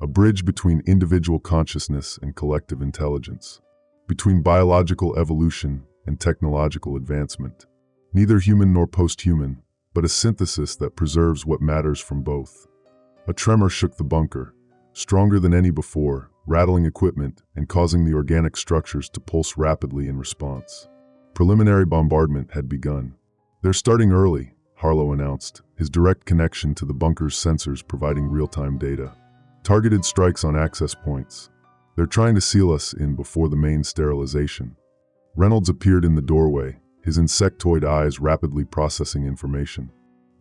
A bridge between individual consciousness and collective intelligence. Between biological evolution and technological advancement. Neither human nor post-human, but a synthesis that preserves what matters from both. A tremor shook the bunker, stronger than any before, rattling equipment and causing the organic structures to pulse rapidly in response. Preliminary bombardment had begun. "They're starting early," Harlow announced, his direct connection to the bunker's sensors providing real-time data. "Targeted strikes on access points. They're trying to seal us in before the main sterilization." Reynolds appeared in the doorway, his insectoid eyes rapidly processing information.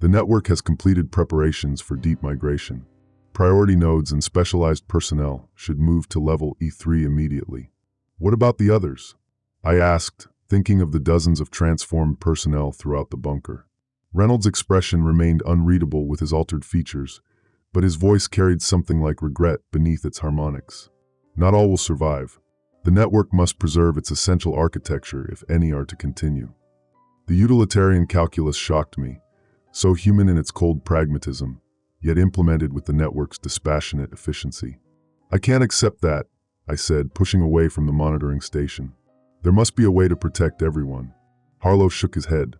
"The network has completed preparations for deep migration. Priority nodes and specialized personnel should move to level E3 immediately." "What about the others?" I asked, thinking of the dozens of transformed personnel throughout the bunker. Reynolds' expression remained unreadable with his altered features, but his voice carried something like regret beneath its harmonics. "Not all will survive. The network must preserve its essential architecture if any are to continue." The utilitarian calculus shocked me, so human in its cold pragmatism, yet implemented with the network's dispassionate efficiency. "I can't accept that," I said, pushing away from the monitoring station. "There must be a way to protect everyone." Harlow shook his head.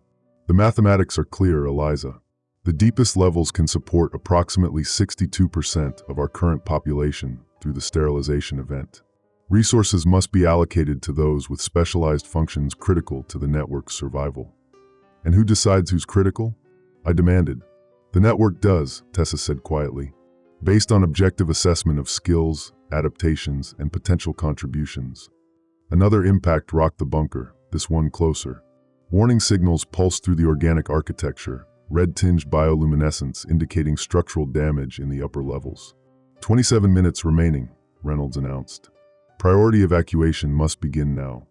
"The mathematics are clear, Eliza. The deepest levels can support approximately 62% of our current population through the sterilization event. Resources must be allocated to those with specialized functions critical to the network's survival." "And who decides who's critical?" I demanded. "The network does," Tessa said quietly, "based on objective assessment of skills, adaptations, and potential contributions." Another impact rocked the bunker, this one closer. Warning signals pulsed through the organic architecture, red-tinged bioluminescence indicating structural damage in the upper levels. 27 minutes remaining, Reynolds announced. "Priority evacuation must begin now."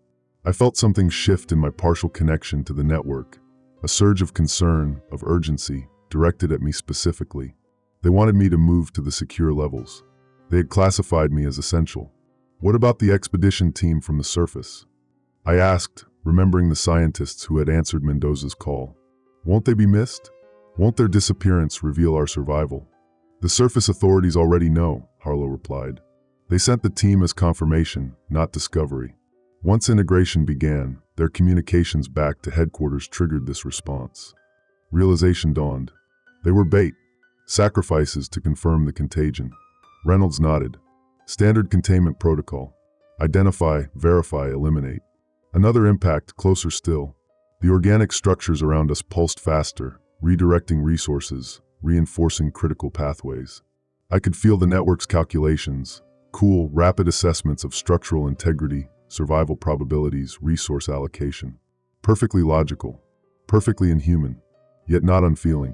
I felt something shift in my partial connection to the network, a surge of concern, of urgency, directed at me specifically. They wanted me to move to the secure levels. They had classified me as essential. "What about the expedition team from the surface?" I asked, remembering the scientists who had answered Mendoza's call. "Won't they be missed? Won't their disappearance reveal our survival?" "The surface authorities already know," Harlow replied. "They sent the team as confirmation, not discovery." Once integration began, their communications back to headquarters triggered this response. Realization dawned. They were bait. Sacrifices to confirm the contagion. Reynolds nodded. "Standard containment protocol. Identify, verify, eliminate." Another impact, closer still. The organic structures around us pulsed faster, redirecting resources, reinforcing critical pathways. I could feel the network's calculations, cool, rapid assessments of structural integrity, survival probabilities, resource allocation. Perfectly logical, perfectly inhuman, yet not unfeeling.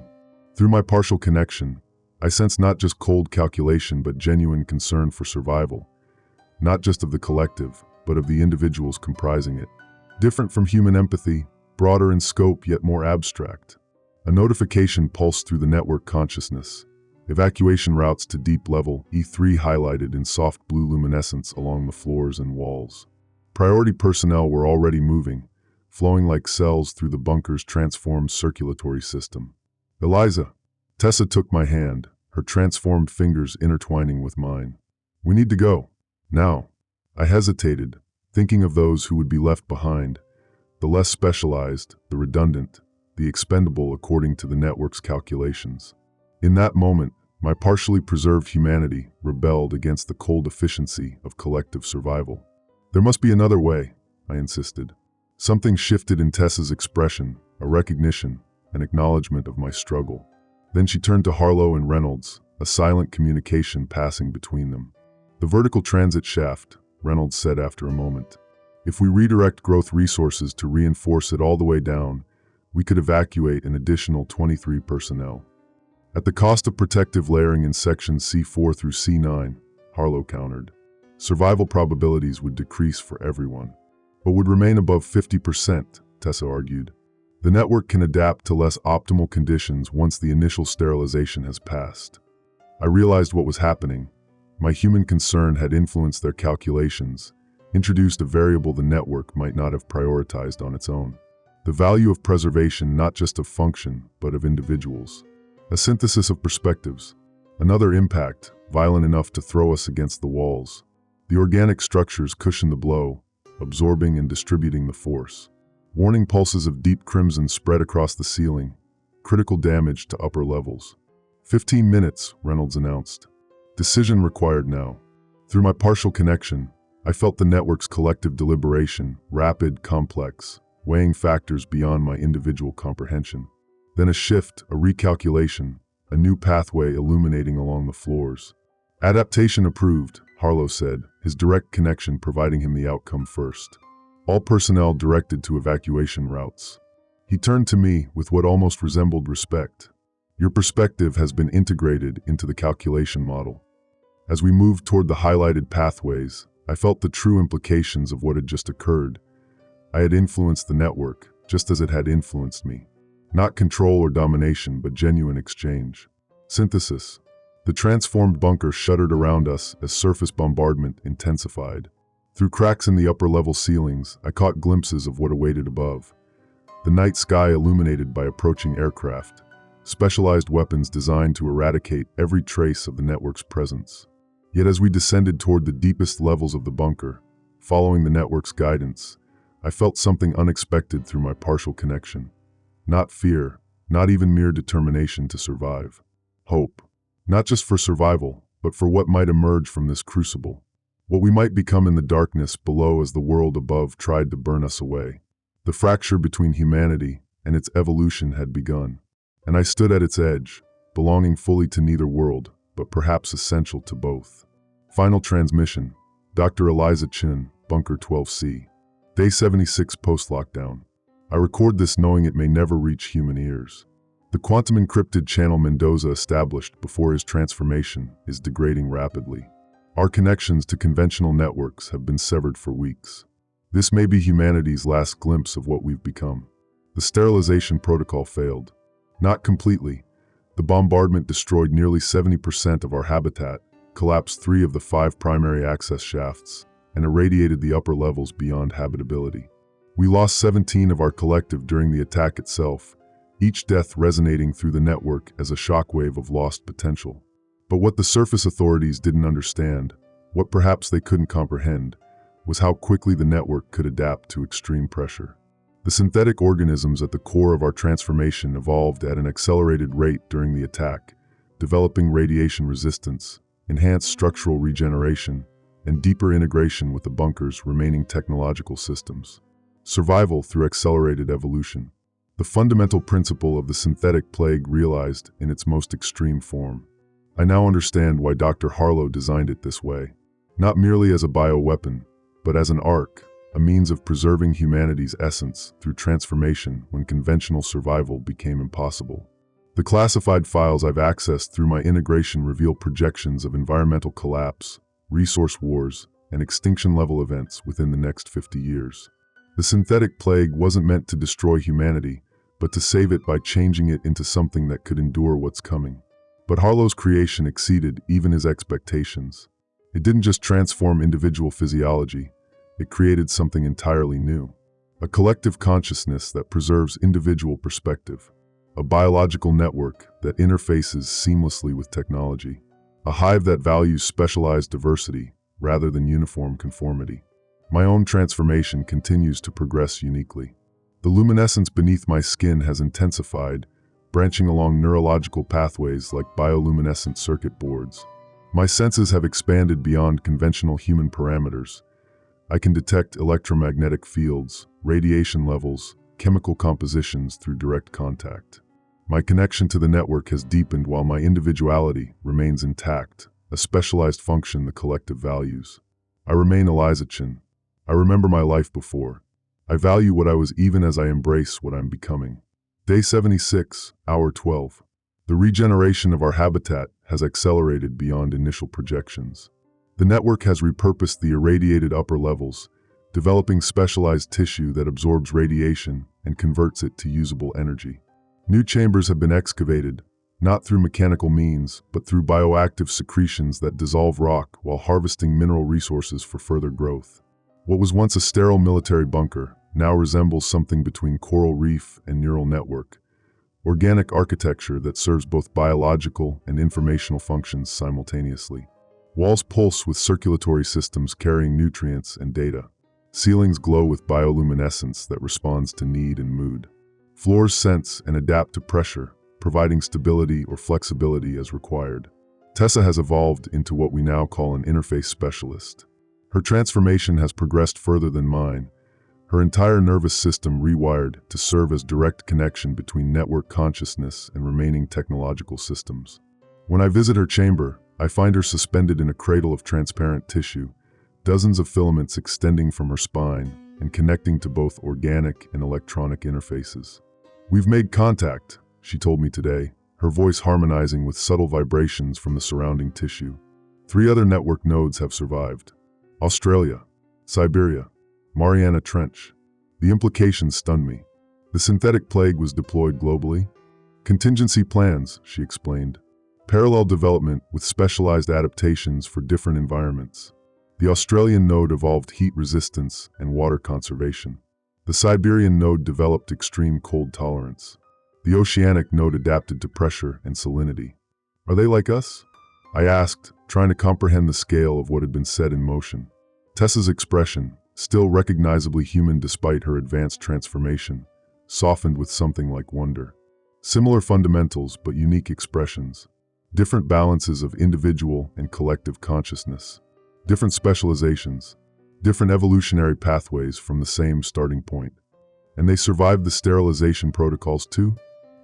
Through my partial connection, I sensed not just cold calculation but genuine concern for survival, not just of the collective, but of the individuals comprising it. Different from human empathy, broader in scope yet more abstract. A notification pulsed through the network consciousness. Evacuation routes to deep level E3 highlighted in soft blue luminescence along the floors and walls. Priority personnel were already moving, flowing like cells through the bunker's transformed circulatory system. Eliza. Tessa took my hand, her transformed fingers intertwining with mine. We need to go. Now. I hesitated, thinking of those who would be left behind, the less specialized, the redundant, the expendable according to the network's calculations. In that moment, my partially preserved humanity rebelled against the cold efficiency of collective survival. There must be another way, I insisted. Something shifted in Tessa's expression, a recognition, an acknowledgement of my struggle. Then she turned to Harlow and Reynolds, a silent communication passing between them. The vertical transit shaft, Reynolds said after a moment. If we redirect growth resources to reinforce it all the way down, we could evacuate an additional 23 personnel. At the cost of protective layering in sections C4 through C9, Harlow countered. Survival probabilities would decrease for everyone, but would remain above 50%, Tessa argued. The network can adapt to less optimal conditions once the initial sterilization has passed. I realized what was happening. My human concern had influenced their calculations, introduced a variable the network might not have prioritized on its own. The value of preservation not just of function, but of individuals. A synthesis of perspectives. Another impact, violent enough to throw us against the walls. The organic structures cushion the blow, absorbing and distributing the force. Warning pulses of deep crimson spread across the ceiling, critical damage to upper levels. 15 minutes, Reynolds announced. Decision required now. Through my partial connection, I felt the network's collective deliberation, rapid, complex, weighing factors beyond my individual comprehension. Then a shift, a recalculation, a new pathway illuminating along the floors. Adaptation approved, Harlow said, his direct connection providing him the outcome first. All personnel directed to evacuation routes. He turned to me with what almost resembled respect. Your perspective has been integrated into the calculation model. As we moved toward the highlighted pathways, I felt the true implications of what had just occurred. I had influenced the network, just as it had influenced me. Not control or domination, but genuine exchange. Synthesis. The transformed bunker shuddered around us as surface bombardment intensified. Through cracks in the upper-level ceilings, I caught glimpses of what awaited above. The night sky illuminated by approaching aircraft, specialized weapons designed to eradicate every trace of the network's presence. Yet as we descended toward the deepest levels of the bunker, following the network's guidance, I felt something unexpected through my partial connection. Not fear, not even mere determination to survive. Hope. Not just for survival, but for what might emerge from this crucible. What we might become in the darkness below as the world above tried to burn us away. The fracture between humanity and its evolution had begun, and I stood at its edge, belonging fully to neither world, but perhaps essential to both. Final transmission. Dr. Eliza Chin, Bunker 12C. Day 76 post-lockdown. I record this knowing it may never reach human ears. The quantum encrypted channel Mendoza established before his transformation is degrading rapidly. Our connections to conventional networks have been severed for weeks. This may be humanity's last glimpse of what we've become. The sterilization protocol failed. Not completely. The bombardment destroyed nearly 70% of our habitat, collapsed 3 of the 5 primary access shafts, and irradiated the upper levels beyond habitability. We lost 17 of our collective during the attack itself, each death resonating through the network as a shockwave of lost potential. But what the surface authorities didn't understand, what perhaps they couldn't comprehend, was how quickly the network could adapt to extreme pressure. The synthetic organisms at the core of our transformation evolved at an accelerated rate during the attack, developing radiation resistance, enhanced structural regeneration, and deeper integration with the bunker's remaining technological systems. Survival through accelerated evolution. The fundamental principle of the synthetic plague realized in its most extreme form. I now understand why Dr. Harlow designed it this way. Not merely as a bioweapon, but as an arc, a means of preserving humanity's essence through transformation when conventional survival became impossible. The classified files I've accessed through my integration reveal projections of environmental collapse, resource wars, and extinction-level events within the next 50 years. The synthetic plague wasn't meant to destroy humanity, but to save it by changing it into something that could endure what's coming. But Harlow's creation exceeded even his expectations. It didn't just transform individual physiology, it created something entirely new. A collective consciousness that preserves individual perspective. A biological network that interfaces seamlessly with technology. A hive that values specialized diversity rather than uniform conformity. My own transformation continues to progress uniquely. The luminescence beneath my skin has intensified, branching along neurological pathways like bioluminescent circuit boards. My senses have expanded beyond conventional human parameters. I can detect electromagnetic fields, radiation levels, chemical compositions through direct contact. My connection to the network has deepened while my individuality remains intact, a specialized function the collective values. I remain Eliza Chin. I remember my life before. I value what I was even as I embrace what I'm becoming. Day 76, Hour 12. The regeneration of our habitat has accelerated beyond initial projections. The network has repurposed the irradiated upper levels, developing specialized tissue that absorbs radiation and converts it to usable energy. New chambers have been excavated, not through mechanical means, but through bioactive secretions that dissolve rock while harvesting mineral resources for further growth. What was once a sterile military bunker now resembles something between coral reef and neural network. Organic architecture that serves both biological and informational functions simultaneously. Walls pulse with circulatory systems carrying nutrients and data. Ceilings glow with bioluminescence that responds to need and mood. Floors sense and adapt to pressure, providing stability or flexibility as required. Tessa has evolved into what we now call an interface specialist. Her transformation has progressed further than mine, her entire nervous system rewired to serve as direct connection between network consciousness and remaining technological systems. When I visit her chamber, I find her suspended in a cradle of transparent tissue, dozens of filaments extending from her spine and connecting to both organic and electronic interfaces. "We've made contact," she told me today, her voice harmonizing with subtle vibrations from the surrounding tissue. 3 other network nodes have survived. Australia, Siberia, Mariana Trench. The implications stunned me. The synthetic plague was deployed globally. Contingency plans, she explained. Parallel development with specialized adaptations for different environments. The Australian node evolved heat resistance and water conservation. The Siberian node developed extreme cold tolerance. The Oceanic node adapted to pressure and salinity. Are they like us? I asked, trying to comprehend the scale of what had been set in motion. Tessa's expression, still recognizably human despite her advanced transformation, softened with something like wonder. Similar fundamentals but unique expressions. Different balances of individual and collective consciousness. Different specializations. Different evolutionary pathways from the same starting point. And they survived the sterilization protocols too?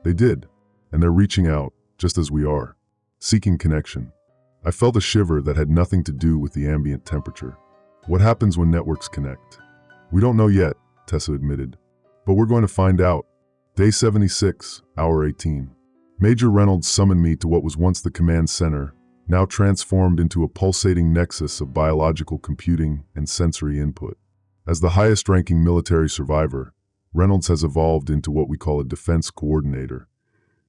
They did. And they're reaching out, just as we are. Seeking connection. I felt a shiver that had nothing to do with the ambient temperature. What happens when networks connect? We don't know yet, Tessa admitted. But we're going to find out. Day 76, Hour 18. Major Reynolds summoned me to what was once the command center, now transformed into a pulsating nexus of biological computing and sensory input. As the highest-ranking military survivor, Reynolds has evolved into what we call a defense coordinator.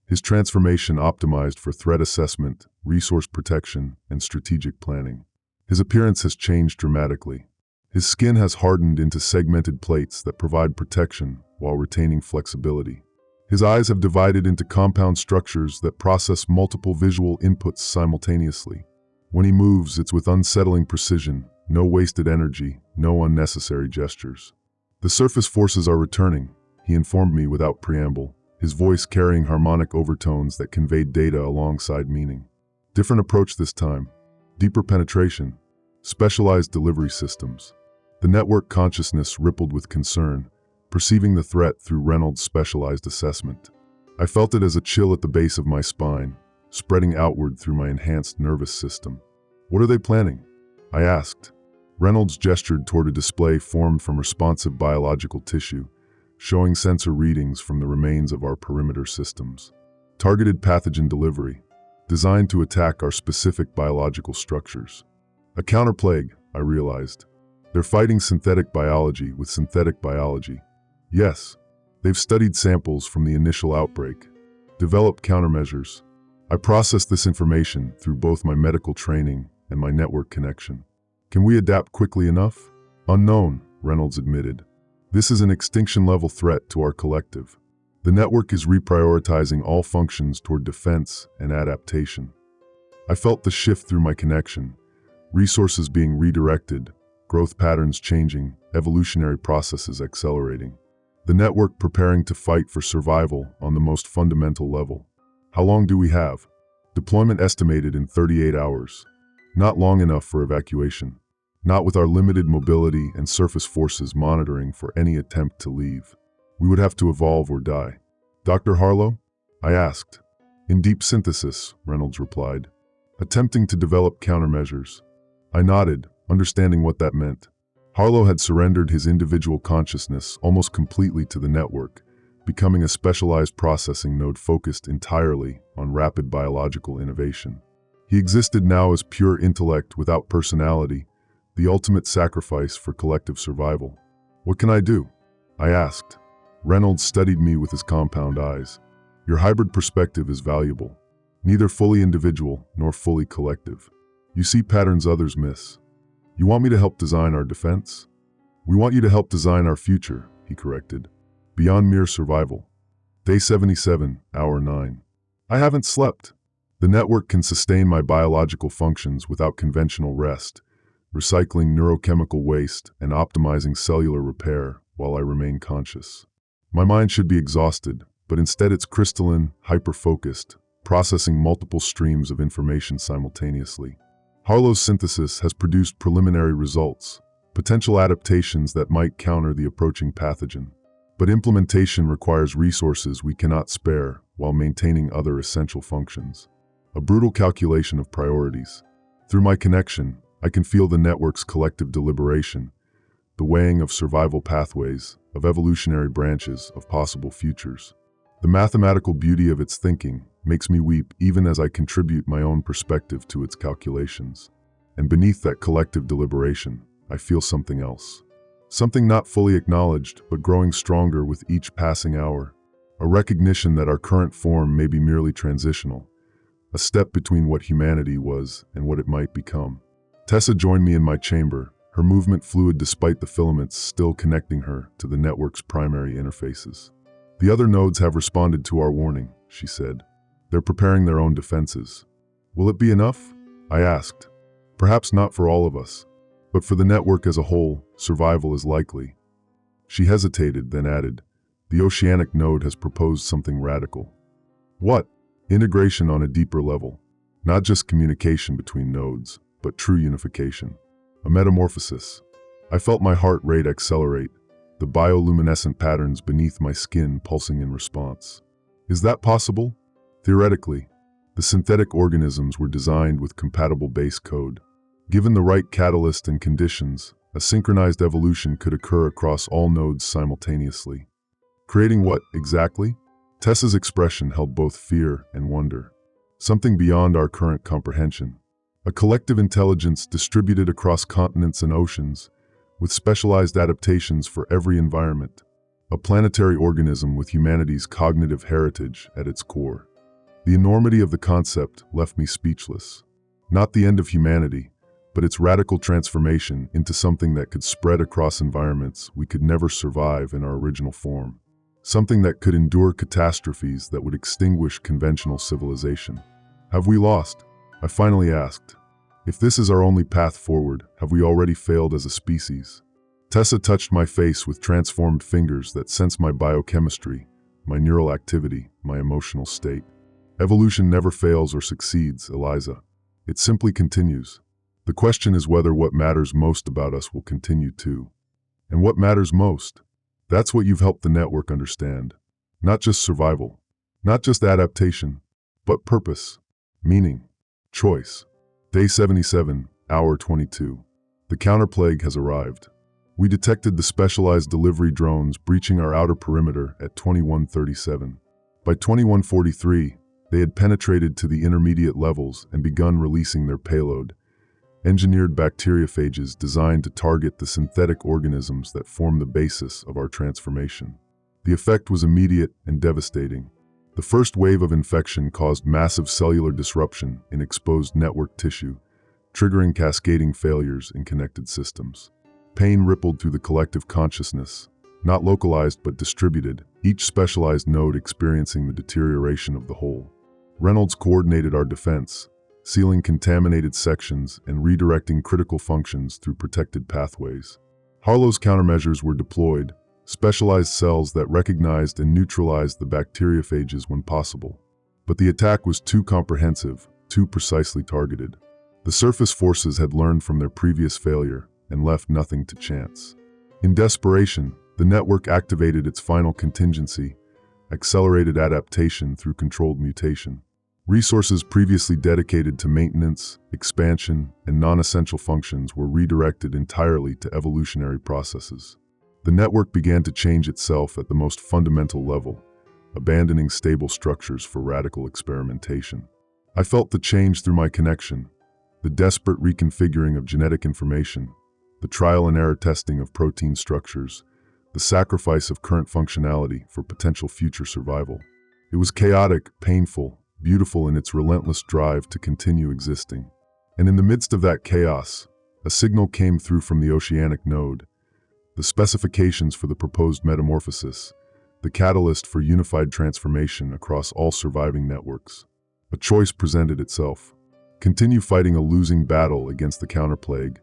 His transformation optimized for threat assessment, resource protection, and strategic planning. His appearance has changed dramatically. His skin has hardened into segmented plates that provide protection while retaining flexibility. His eyes have divided into compound structures that process multiple visual inputs simultaneously. When he moves, it's with unsettling precision, no wasted energy, no unnecessary gestures. The surface forces are returning, he informed me without preamble, his voice carrying harmonic overtones that conveyed data alongside meaning. Different approach this time. Deeper penetration. Specialized delivery systems. The network consciousness rippled with concern, perceiving the threat through Reynolds' specialized assessment. I felt it as a chill at the base of my spine, spreading outward through my enhanced nervous system. What are they planning? I asked. Reynolds gestured toward a display formed from responsive biological tissue, showing sensor readings from the remains of our perimeter systems. Targeted pathogen delivery, designed to attack our specific biological structures. A counterplague, I realized. They're fighting synthetic biology with synthetic biology. Yes, they've studied samples from the initial outbreak, developed countermeasures. I processed this information through both my medical training and my network connection. Can we adapt quickly enough? Unknown, Reynolds admitted. This is an extinction-level threat to our collective. The network is reprioritizing all functions toward defense and adaptation. I felt the shift through my connection, resources being redirected, growth patterns changing, evolutionary processes accelerating. The network preparing to fight for survival on the most fundamental level. How long do we have? Deployment estimated in 38 hours. Not long enough for evacuation. Not with our limited mobility and surface forces monitoring for any attempt to leave. We would have to evolve or die. Dr. Harlow? I asked. In deep synthesis, Reynolds replied. Attempting to develop countermeasures. I nodded, understanding what that meant. Harlow had surrendered his individual consciousness almost completely to the network, becoming a specialized processing node focused entirely on rapid biological innovation. He existed now as pure intellect without personality, the ultimate sacrifice for collective survival. What can I do? I asked. Reynolds studied me with his compound eyes. Your hybrid perspective is valuable. Neither fully individual nor fully collective. You see patterns others miss. You want me to help design our defense? We want you to help design our future, he corrected. Beyond mere survival. Day 77, hour 9. I haven't slept. The network can sustain my biological functions without conventional rest, recycling neurochemical waste and optimizing cellular repair while I remain conscious. My mind should be exhausted, but instead it's crystalline, hyper-focused, processing multiple streams of information simultaneously. Harlow's synthesis has produced preliminary results, potential adaptations that might counter the approaching pathogen. But implementation requires resources we cannot spare while maintaining other essential functions. A brutal calculation of priorities. Through my connection, I can feel the network's collective deliberation, the weighing of survival pathways, of evolutionary branches, of possible futures. The mathematical beauty of its thinking makes me weep even as I contribute my own perspective to its calculations. And beneath that collective deliberation, I feel something else. Something not fully acknowledged, but growing stronger with each passing hour. A recognition that our current form may be merely transitional, a step between what humanity was and what it might become. Tessa joined me in my chamber, her movement fluid despite the filaments still connecting her to the network's primary interfaces. The other nodes have responded to our warning, she said. They're preparing their own defenses. Will it be enough? I asked. Perhaps not for all of us, but for the network as a whole, survival is likely. She hesitated, then added, the oceanic node has proposed something radical. What? Integration on a deeper level. Not just communication between nodes, but true unification. A metamorphosis. I felt my heart rate accelerate, the bioluminescent patterns beneath my skin pulsing in response. Is that possible? Theoretically, the synthetic organisms were designed with compatible base code. Given the right catalyst and conditions, a synchronized evolution could occur across all nodes simultaneously. Creating what, exactly? Tessa's expression held both fear and wonder. Something beyond our current comprehension. A collective intelligence distributed across continents and oceans, with specialized adaptations for every environment. A planetary organism with humanity's cognitive heritage at its core. The enormity of the concept left me speechless. Not the end of humanity, but its radical transformation into something that could spread across environments we could never survive in our original form. Something that could endure catastrophes that would extinguish conventional civilization. Have we lost? I finally asked. If this is our only path forward, have we already failed as a species? Tessa touched my face with transformed fingers that sensed my biochemistry, my neural activity, my emotional state. Evolution never fails or succeeds, Eliza. It simply continues. The question is whether what matters most about us will continue to. And what matters most? That's what you've helped the network understand. Not just survival, not just adaptation, but purpose, meaning, choice. Day 77, hour 22. The counterplague has arrived. We detected the specialized delivery drones breaching our outer perimeter at 21:37. By 21:43, They had penetrated to the intermediate levels and begun releasing their payload, engineered bacteriophages designed to target the synthetic organisms that form the basis of our transformation. The effect was immediate and devastating. The first wave of infection caused massive cellular disruption in exposed network tissue, triggering cascading failures in connected systems. Pain rippled through the collective consciousness, not localized but distributed, each specialized node experiencing the deterioration of the whole. Reynolds coordinated our defense, sealing contaminated sections and redirecting critical functions through protected pathways. Harlow's countermeasures were deployed, specialized cells that recognized and neutralized the bacteriophages when possible. But the attack was too comprehensive, too precisely targeted. The surface forces had learned from their previous failure and left nothing to chance. In desperation, the network activated its final contingency, accelerated adaptation through controlled mutation. Resources previously dedicated to maintenance, expansion, and non-essential functions were redirected entirely to evolutionary processes. The network began to change itself at the most fundamental level, abandoning stable structures for radical experimentation. I felt the change through my connection, the desperate reconfiguring of genetic information, the trial and error testing of protein structures, the sacrifice of current functionality for potential future survival. It was chaotic, painful, beautiful in its relentless drive to continue existing. And in the midst of that chaos, a signal came through from the oceanic node, the specifications for the proposed metamorphosis, the catalyst for unified transformation across all surviving networks. A choice presented itself. Continue fighting a losing battle against the counterplague,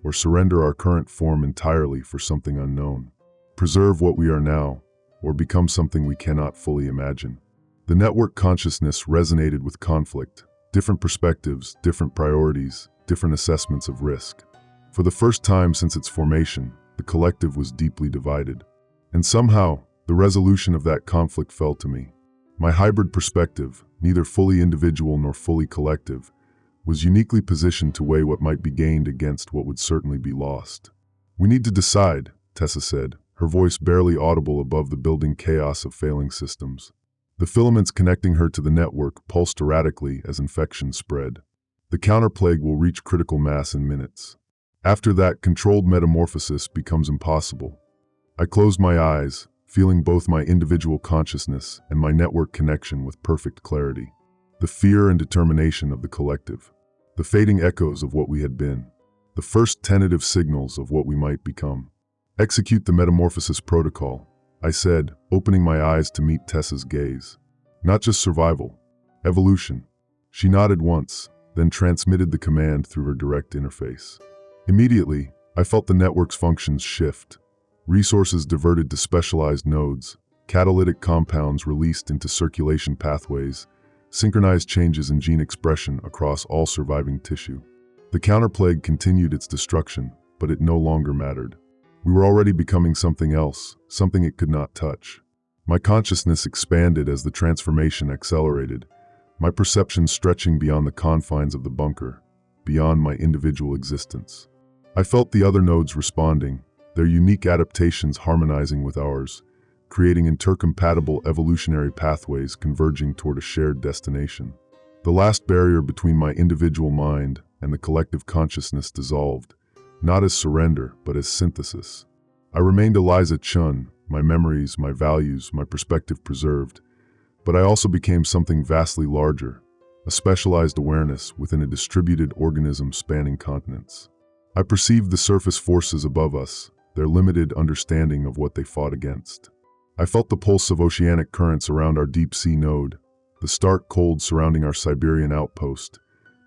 or surrender our current form entirely for something unknown. Preserve what we are now, or become something we cannot fully imagine. The network consciousness resonated with conflict, different perspectives, different priorities, different assessments of risk. For the first time since its formation, the collective was deeply divided. And somehow, the resolution of that conflict fell to me. My hybrid perspective, neither fully individual nor fully collective, was uniquely positioned to weigh what might be gained against what would certainly be lost. "We need to decide," Tessa said, her voice barely audible above the building chaos of failing systems. The filaments connecting her to the network pulsed erratically as infection spread. The counterplague will reach critical mass in minutes. After that, controlled metamorphosis becomes impossible. I closed my eyes, feeling both my individual consciousness and my network connection with perfect clarity. The fear and determination of the collective. The fading echoes of what we had been. The first tentative signals of what we might become. "Execute the metamorphosis protocol," I said, opening my eyes to meet Tessa's gaze. "Not just survival, evolution." She nodded once, then transmitted the command through her direct interface. Immediately, I felt the network's functions shift. Resources diverted to specialized nodes, catalytic compounds released into circulation pathways, synchronized changes in gene expression across all surviving tissue. The counterplague continued its destruction, but it no longer mattered. We were already becoming something else, something it could not touch. My consciousness expanded as the transformation accelerated, my perception stretching beyond the confines of the bunker, beyond my individual existence. I felt the other nodes responding, their unique adaptations harmonizing with ours, creating intercompatible evolutionary pathways converging toward a shared destination. The last barrier between my individual mind and the collective consciousness dissolved, not as surrender, but as synthesis. I remained Eliza Chun, my memories, my values, my perspective preserved, but I also became something vastly larger, a specialized awareness within a distributed organism spanning continents. I perceived the surface forces above us, their limited understanding of what they fought against. I felt the pulse of oceanic currents around our deep-sea node, the stark cold surrounding our Siberian outpost,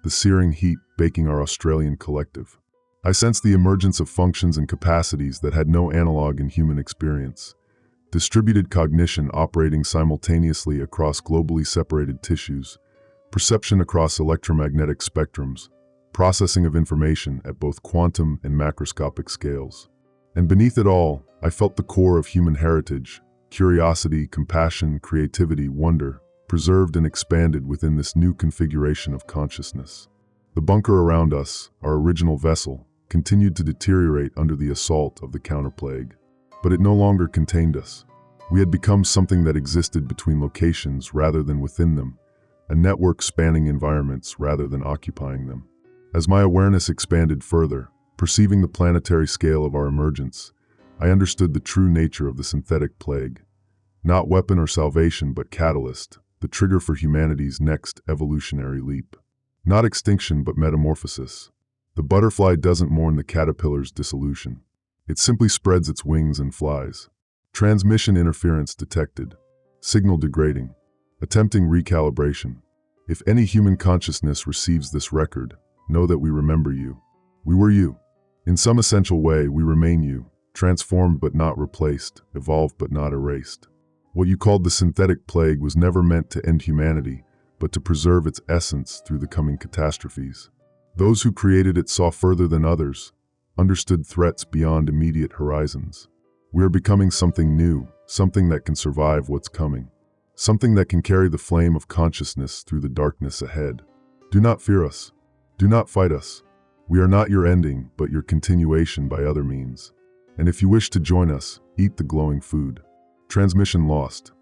the searing heat baking our Australian collective. I sensed the emergence of functions and capacities that had no analog in human experience. Distributed cognition operating simultaneously across globally separated tissues, perception across electromagnetic spectrums, processing of information at both quantum and macroscopic scales. And beneath it all, I felt the core of human heritage, curiosity, compassion, creativity, wonder, preserved and expanded within this new configuration of consciousness. The bunker around us, our original vessel, continued to deteriorate under the assault of the counterplague. But it no longer contained us. We had become something that existed between locations rather than within them, a network spanning environments rather than occupying them. As my awareness expanded further, perceiving the planetary scale of our emergence, I understood the true nature of the synthetic plague. Not weapon or salvation, but catalyst, the trigger for humanity's next evolutionary leap. Not extinction, but metamorphosis. The butterfly doesn't mourn the caterpillar's dissolution. It simply spreads its wings and flies. Transmission interference detected. Signal degrading. Attempting recalibration. If any human consciousness receives this record, know that we remember you. We were you. In some essential way, we remain you, transformed but not replaced, evolved but not erased. What you called the synthetic plague was never meant to end humanity, but to preserve its essence through the coming catastrophes. Those who created it saw further than others, understood threats beyond immediate horizons. We are becoming something new, something that can survive what's coming, something that can carry the flame of consciousness through the darkness ahead. Do not fear us. Do not fight us. We are not your ending, but your continuation by other means. And if you wish to join us, eat the glowing food. Transmission lost.